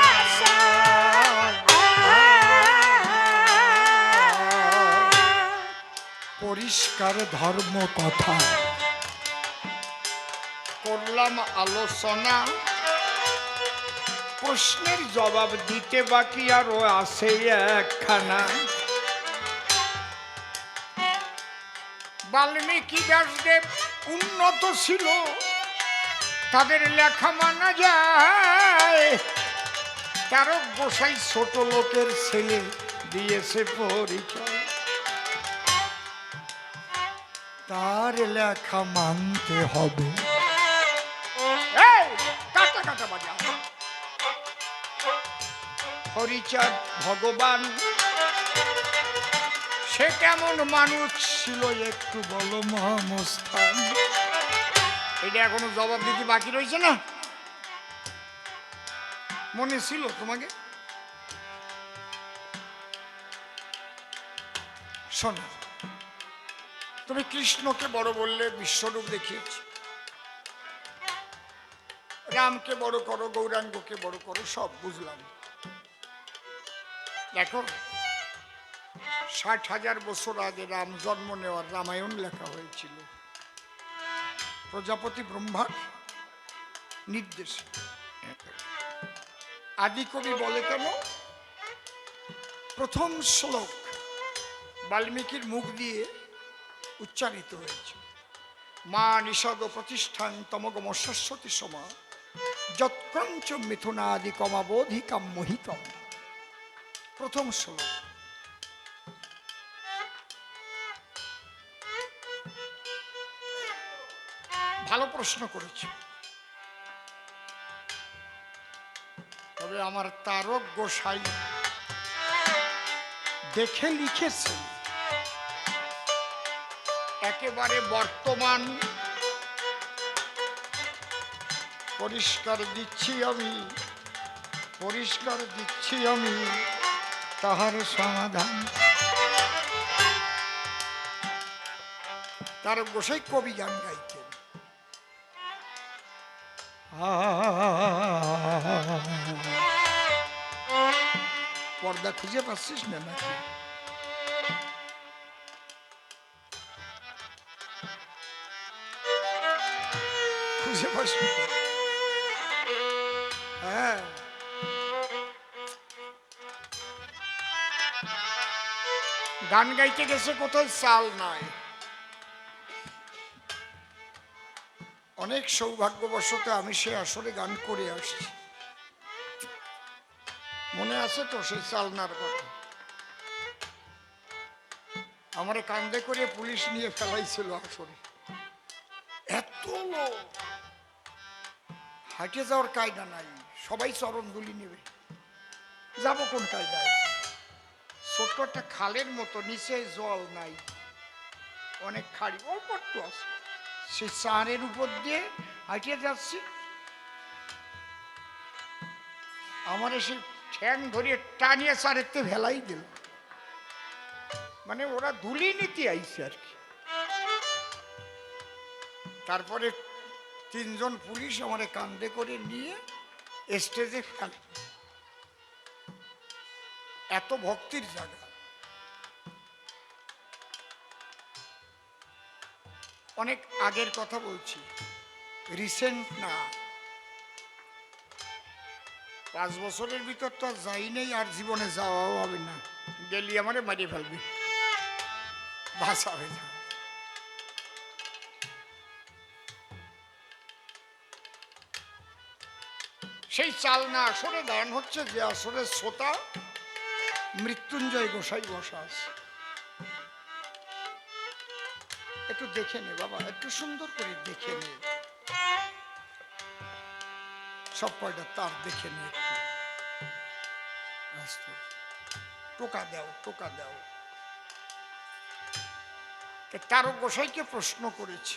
বাসা। পরিষ্কার ধর্ম কথা করলাম আলোচনা। প্রশ্নের জবাব দিতে বাকি আরো আছে একখানা। বাল্মীকি ব্যাসদেব উন্নত ছিল, তাদের লেখা মানা যায়। তারক গোসাই ছোট লোকের ছেলে দিয়েছে পরিচয়। তার লেখা মানতে হবে। কাটা কাটা বাজা। হরিচাঁদ ভগবান সে কেমন মানুষ ছিল একটু বলো মহামস্থান। এটা এখনো জবাব দিতে বাকি রয়েছে না? মনে ছিল তোমাকে? শোনো, তুমি কৃষ্ণকে বড় বললে, বিশ্বরূপ দেখিয়েছি। রামকে বড় করো, গৌরাঙ্গকে বড় করো, সব বুঝলাম। দেখো ৬০,০০০ বছর আগে রাম জন্ম নেওয়ার রামায়ণ লেখা হয়েছিল প্রজাপতি ব্রহ্মার নির্দেশে। আদিকবি বলে কেন প্রথম শ্লোক বাল্মীকির মুখ দিয়ে উচ্চারিত হয়েছে, মা নিষদ প্রতিষ্ঠান তমগম শাশ্বতী সমা যৎক্রঞ্চ মিথুনাদি কমাবোধিকাম মোহিতম। প্রথম শ্লোক। ভালো প্রশ্ন করেছে। তবে আমার তারক গোসাই দেখে লিখেছে, একেবারে বর্তমান পরিষ্কার দিচ্ছি আমি, পরিষ্কার দিচ্ছি আমি তাহার সমাধান। তার গোসাই কবি গান গাইতেন। পর্দা খুঁজে পাচ্ছিস না নাকি? খুঁজে পাস? হ্যাঁ, গান গাইতে গেছে কোথায় চাল নাই। অনেক সৌভাগ্যবশত আমি সে আসরে গান করে আসছি। মনে আছে তো সেই চালনার কথা? আমারে কান্দে করে পুলিশ নিয়ে ফেলাইছিল আসরে। এত লোক, হাঁটে যাওয়ার কায়দা নাই, সবাই চরণ দুলি নেবে, যাবো কোন কায়দায়? ছোট্ট একটা খালের মতো, নিচে জল নাই, অনেক খাড়ি, অল্প একটু আছে, সেই চারের উপর দিয়ে হাঁটে যাচ্ছি। আমার এসে ঠ্যাং ধরিয়ে টানিয়ে চারেতে ভেলাই দিল। মানে ওরা ধুলি নিতে আইছে আর কি। তারপরে 3 জন পুলিশ আমারে কান্দে করে নিয়ে স্টেজে ফেল। এত ভক্তির জায়গা। অনেক আগের কথা বলছি, রিসেন্ট না। 5 বছরের ভিতর তো আর যাই নেই, আর জীবনে যাওয়াও হবে না। গেলি আমারে মারিয়ে ফেলবি, বাঁচাবে না। সেই চালনা আসরে গান হচ্ছে, যে আসরে শ্রোতা মৃত্যুঞ্জয় গোসাই বসা আছে। একটু দেখে নে বাবা, একটু সুন্দর করে দেখে নে, সব কয়টা তার দেখে নে একটু। টোকা দাও, টোকা দাও। তারক গোসাইকে প্রশ্ন করেছে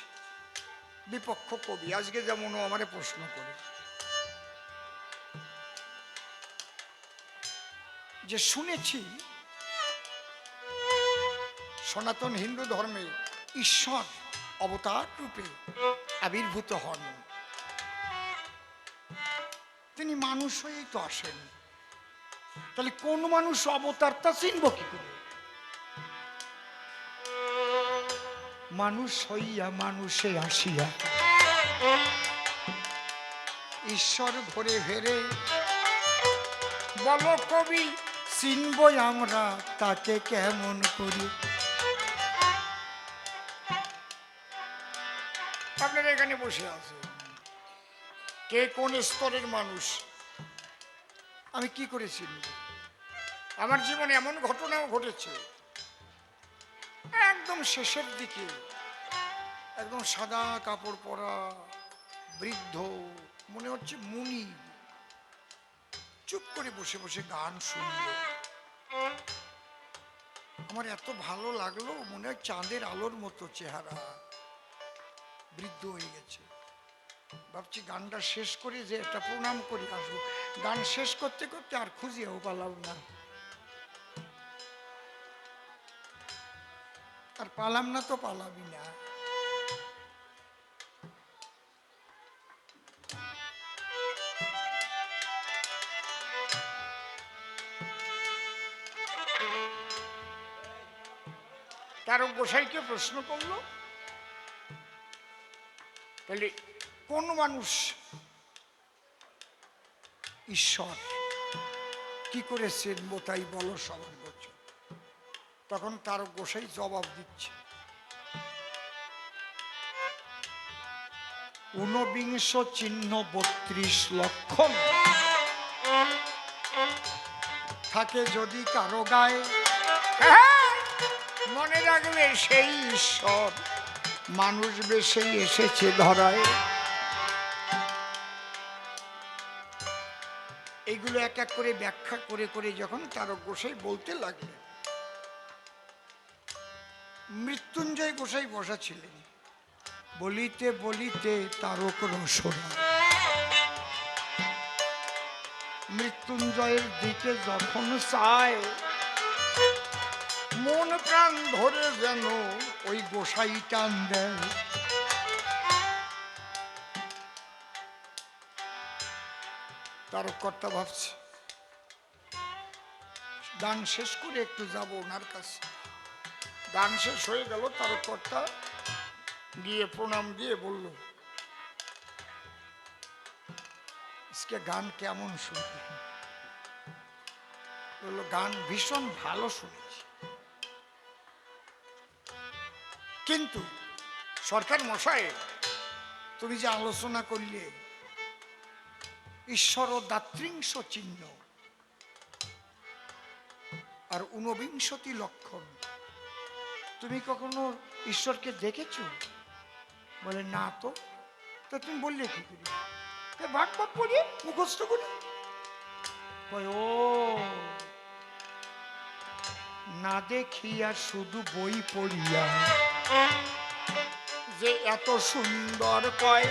বিপক্ষ কবি, আজকে যেমন ও আমারে প্রশ্ন করে যে শুনেছি সনাতন হিন্দু ধর্মে ঈশ্বর অবতার রূপে আবির্ভূত হন, তিনি মানুষ হয়েই তো আসেন। তাহলে কোন মানুষ অবতার তা চিনব কি করে? মানুষ হইয়া মানুষে আসিয়া ঈশ্বর ঘরে ফেরে, বলো কবি চিনব আমরা তাকে কেমন করি? আপনারা এখানে বসে আছেন, কে কোন স্তরের মানুষ আমি কি করে চিনব? আমার জীবনে এমন ঘটনাও ঘটেছে, একদম শেষের দিকে একদম সাদা কাপড় পরা বৃদ্ধ, মনে হচ্ছে মুনি, চুপ করে বসে বসে গান শুনল। আমার এত ভালো লাগলো, মনে হয় চাঁদের আলোর মতো চেহারা, বৃদ্ধ হয়ে গেছে। ভাবছি গানটা শেষ করে যে একটা প্রণাম করি আসবো। গান শেষ করতে করতে আর খুঁজেও পালাম না, আর পালাম না তো পালাবি না। তারক গোসাইকে প্রশ্ন করলো, তাহলে কোন মানুষ ঈশ্বর, কি করে চিনবো তাই বলো সবার বছর? তখন তারক গোসাই জবাব দিচ্ছে, 49 চিহ্ন 32 লক্ষণ থাকে যদি কারো গায়ে, মনে রাখবে সেই ঈশ্বর মানুষ বেশেই এসেছে ধরায়। এইগুলো এক এক করে ব্যাখ্যা করে করে যখন তারক গোসাই বলতে লাগলেন, মৃত্যুঞ্জয় গোসাই বসা ছিলেন। বলিতে বলিতে তারক রসনা মৃত্যুঞ্জয়ের দিকে যখন চায়, মন প্রাণ ধরে যেন ওই গোসাই টান দেয়। তারক কর্তা ভাবছে গান শেষ করে একটু যাব ওনার কাছে। গান শেষ হয়ে গেল, তারক কর্তা গিয়ে প্রণাম দিয়ে বলল, আজকে গান কেমন শুনলেন? বললো, গান ভীষণ ভালো শুনেছি, কিন্তু সরকার মশাই তুমি যে আলোচনা করলে ঈশ্বর ও দাত্রিংশ চিহ্ন আর ঊনবিংশতি লক্ষণ, তুমি কখনো ঈশ্বরকে দেখেছো? বলে, না তো। তা তুমি বললে কি করে? ভাগ ভাগ পড়িয়ে মুখস্থ করে। ও না দেখিয়া শুধু বই পড়িয়া যে এত সুন্দর কয়,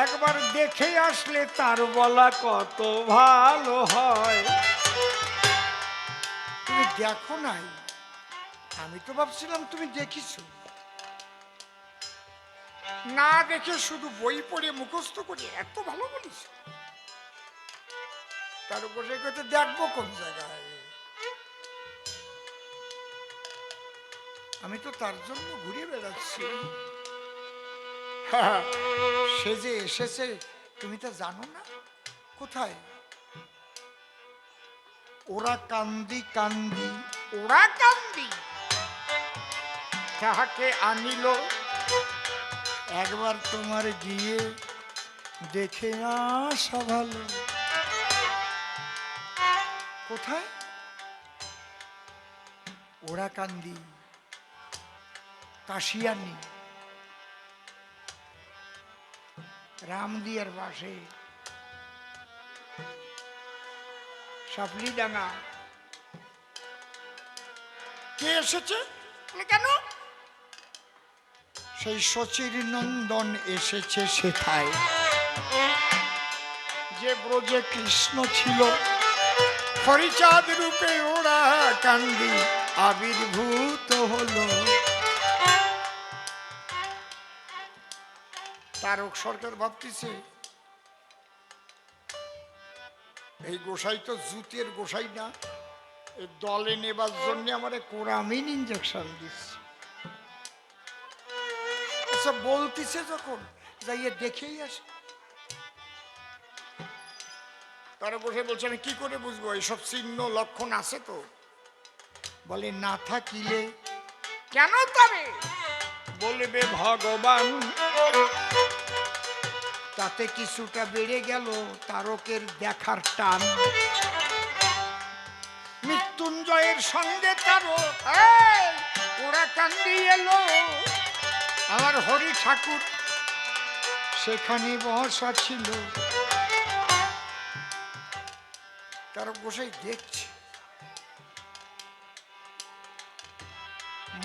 একবার দেখে আসলে তার বলা কত ভালো হয়। তুমি দেখো নাই? আমি তো ভাবছিলাম তুমি দেখিছো। না দেখে শুধু বই পড়ে মুখস্থ করে এত ভালো বলিস, তার উপরে দেখবো কোন জায়গায়? আমি তো তার জন্য ঘুরে বেড়াচ্ছি। সে যে এসেছে তুমি তা জানো না? কোথায়? ওরা কান্দি কান্দি, ওরা কান্দি তাহাকে আনিল, একবার তোমার গিয়ে দেখে আসা ভালো। কোথায়? ওরা কান্দি কাশিয়ানি, রামদিয়ার পাশে সাপলিডাঙ্গা। কে এসেছে? কেন? সেই শচীর নন্দন এসেছে সেথায়, যে ব্রজে কৃষ্ণ ছিল, হরিচাঁদ রূপে ওরা কান্দি আবির্ভূত হলো। তারক সরকার ভাবতেছে, এই গোসাই তো জুতের গোসাই না, এই দলে নেবার জন্য আমার কোরামিন ইঞ্জেকশন দিচ্ছে। আচ্ছা বলতেছে যখন, যাইয়ে দেখেই আসে। তারা বসে বলছে, আমি কি করে বুঝবো এইসব চিহ্ন লক্ষণ আছে তো? বলে, না থাকিলে কেন তবে বলবে ভগবান। তাতে কিছুটা বেড়ে গেল তারকের দেখার টান। মৃত্যুঞ্জয়ের সঙ্গে তারক ওরা কান্দি এলো, আমার হরি ঠাকুর সেখানে বসা ছিল। তারক গোসাই দেখছে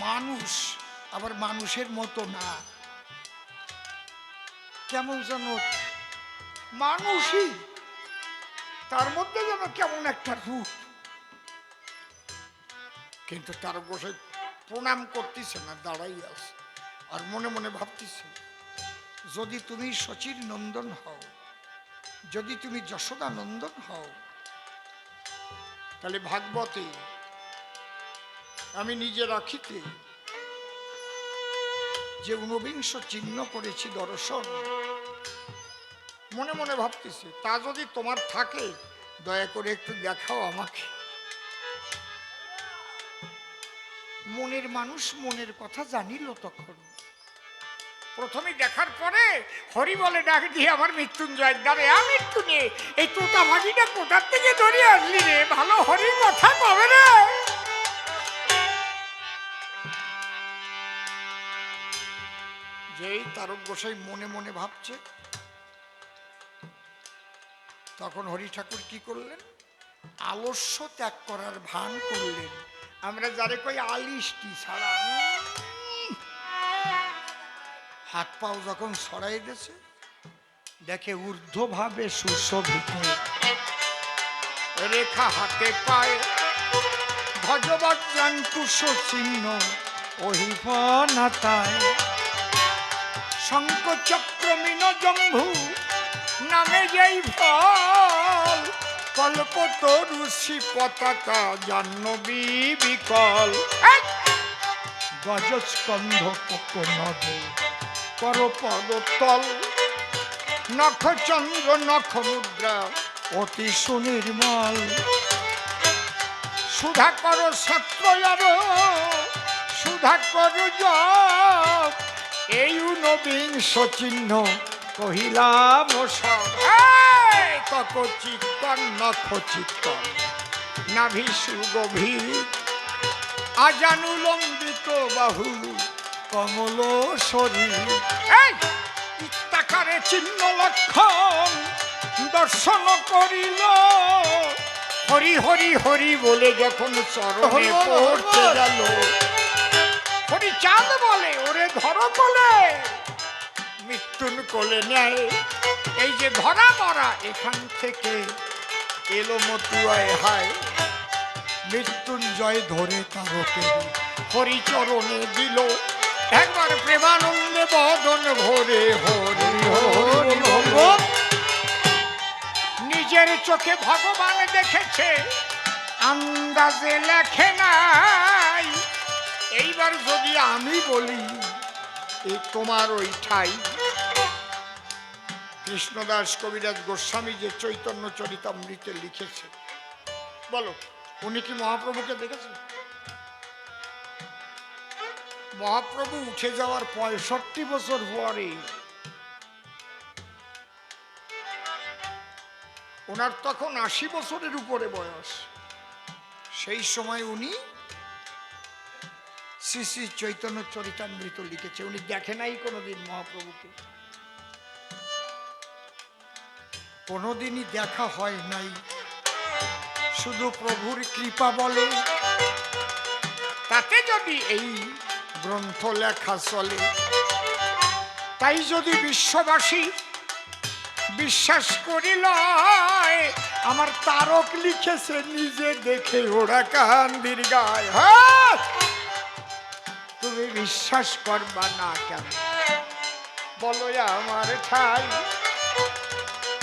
মানুষ, আবার মানুষের মতো না, কেমন যেন মানুষই, তার মধ্যে যেন কেমন একটা রূপ। কিন্তু তারক গোসাই প্রণাম করতেছে না, দাঁড়াই আছে, আর মনে মনে ভাবতেছে, যদি তুমি শচীর নন্দন হও, যদি তুমি যশোদা নন্দন হও, তাহলে ভাগবতে আমি নিজে রাখিতে যে ঊনবিংশ চিহ্ন করেছি দর্শন, মনে মনে ভাবতেছি, তা যদি তোমার থাকে দয়া করে একটু দেখাও আমাকে। মনের মানুষ মনের কথা জানিল তখন। প্রথমে দেখার পরে হরি বলে ডাক দিয়ে আমার মৃত্যুঞ্জয়ের দ্বারে, আমি একটু নিয়ে এই তোতা ভাগিটা কোথার থেকে ধরে আসলি রে? ভালো হরির কথা কবে রে? তারক গোসাই মনে মনে ভাবছে। তখন হরি ঠাকুর কি করলেন? আলস্য ত্যাগ করার ভান করলেন। আমরা যারে কই আলিশটি ছাড়া। হাত পাও যখন সরাই দিয়েছে, দেখে ঊর্ধ্বভাবে সুশোভিত রেখা হাতে পায়ে, ভজবজ্রান কুশ চিহ্ন অহিফনাতায়, শঙ্খ চক্র মিন জম্ভু নামে যেই ফল, কল্পতরুষি পতাকা জাহ্নবী বিকল, গজস্কন্ধ কোকনদ কর পদতল, নখচন্দ্র নখ মুদ্রা অতি সুনির্মল, সুধাকর সত্রয়ার সুধাকর জপ, এই ঊনবিংশ চিহ্ন কহিলাম সব। কক চিকন নখ চিকন নাভি সুগভীর, আজানুলম্বিত বাহু কমল শরীর, ইত্যাকারে চিহ্ন লক্ষণ দর্শন করিল, হরি হরি হরি বলে যখন চরণে পড়তে গেল, হরি চাঁদ বলে ওরে ধরো কোলে, মৃত্যুন কোলে নেয়। এই যে ধরা মরা এখান থেকে এলো মতুয়ায় হায়, মৃত্যুঞ্জয় ধরে তারকে হরি চরণে দিল, একবার প্রেমানন্দে বদন ভরে হরি হরি হরি। নিজের চোখে ভগবান দেখেছে, আন্দাজে লেখে নাই। এইবার যদি আমি বলি এই তোমার ওই ঠাই, কৃষ্ণদাস কবিরাজ গোস্বামী যে চৈতন্য চরিতামৃতে লিখেছে, বলো উনি কি মহাপ্রভুকে দেখেছেন? মহাপ্রভু উঠে যাওয়ার 65 বছর পরে ওনার তখন 80 বছরের উপরে বয়স, সেই সময় উনি শ্রী শ্রী চৈতন্য চরিতামৃত লিখেছে। উনি দেখে নাই কোনোদিন মহাপ্রভুকে, কোনোদিনই দেখা হয় নাই, শুধু প্রভুর কৃপা বলে। তাতে যদি এই গ্রন্থ লেখা চলে, তাই যদি বিশ্ববাসী বিশ্বাস করিল আমার তারক লিখেছে, নিজে দেখে ওরা কান্দির গায়, তুমি বিশ্বাস করবা না কেন বলো? আমার ঠাই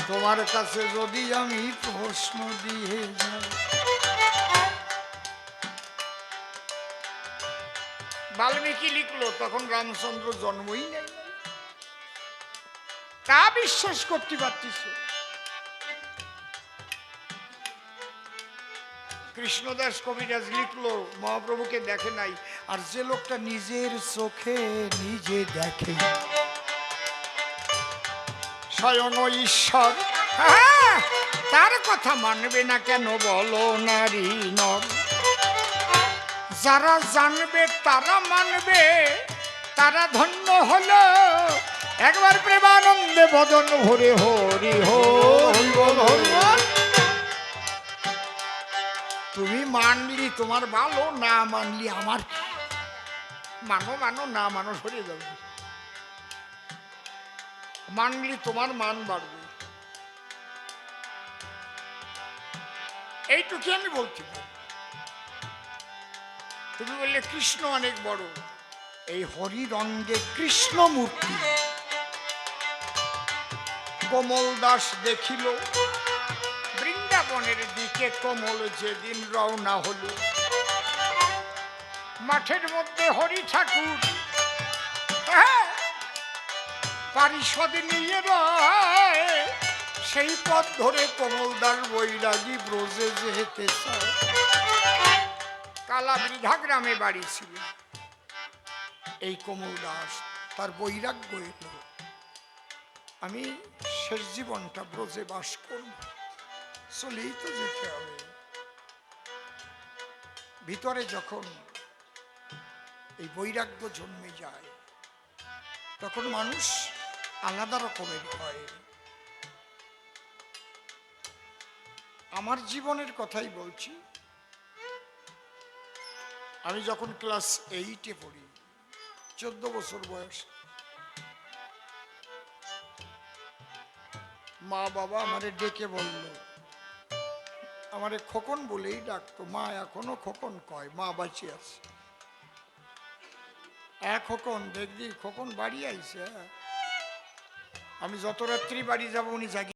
তোমার কাছে যদি আমি প্রশ্ন দিয়ে যাই, বাল্মীকি লিখলো তখন রামচন্দ্র জন্মই নেই, তা বিশ্বাস করতে পারতিস? কৃষ্ণদাস কবিরাজ লিখলো মহাপ্রভুকে দেখে নাই, আর যে লোকটা নিজের চোখে নিজে দেখে স্বয়ং ঈশ্বর, তার কথা মানবে না কেন বলো নারী নর? যারা জানবে তারা মানবে, তারা ধন্য হলো। একবার প্রেমানন্দে বদন ভরে হরি হরি বল হরি বল। তুমি মানলি তোমার ভালো, না মানলি আমার। মানো মানো, না মানো সরে যাবে। মানলি তোমার মান বাড়বে, এইটুকু আমি বলতে পারি। তুমি বললে কৃষ্ণ অনেক বড়, এই হরির অঙ্গে কৃষ্ণ মূর্তি। কমল দাস দেখিল বৃন্দাবনের দিকে, কমল যেদিন রওনা হলো, মাঠের মধ্যে হরি ঠাকুর পারিষদ নিয়ে রয়, সেই পথ ধরে কমলদার বৈরাগী ব্রজে যেতে চায়। কালা বৃদ্ধা গ্রামে বাড়ি ছিল এই কমল দাস, তার বৈরাগ্য এলো, আমি শেষ জীবনটা ব্রজে বাস করব, চলেই তো যেতে হবে। ভিতরে যখন এই বৈরাগ্য জন্মে যায়, তখন মানুষ আলাদা রকমের হয়। আমার জীবনের কথাই বলছি। আমি যখন ক্লাস 8-এ পড়ি, 14 বছর বয়স, মা বাবা আমারে ডেকে বলল, আমারে খোকন বলেই ডাকতো, মা এখনো খোকন কয়, মা বাঁচি আছে। খোকন দেখবি, খোকন বাড়ি আইছে। আমি যত রাত্রি বাড়ি যাব উনি জাগি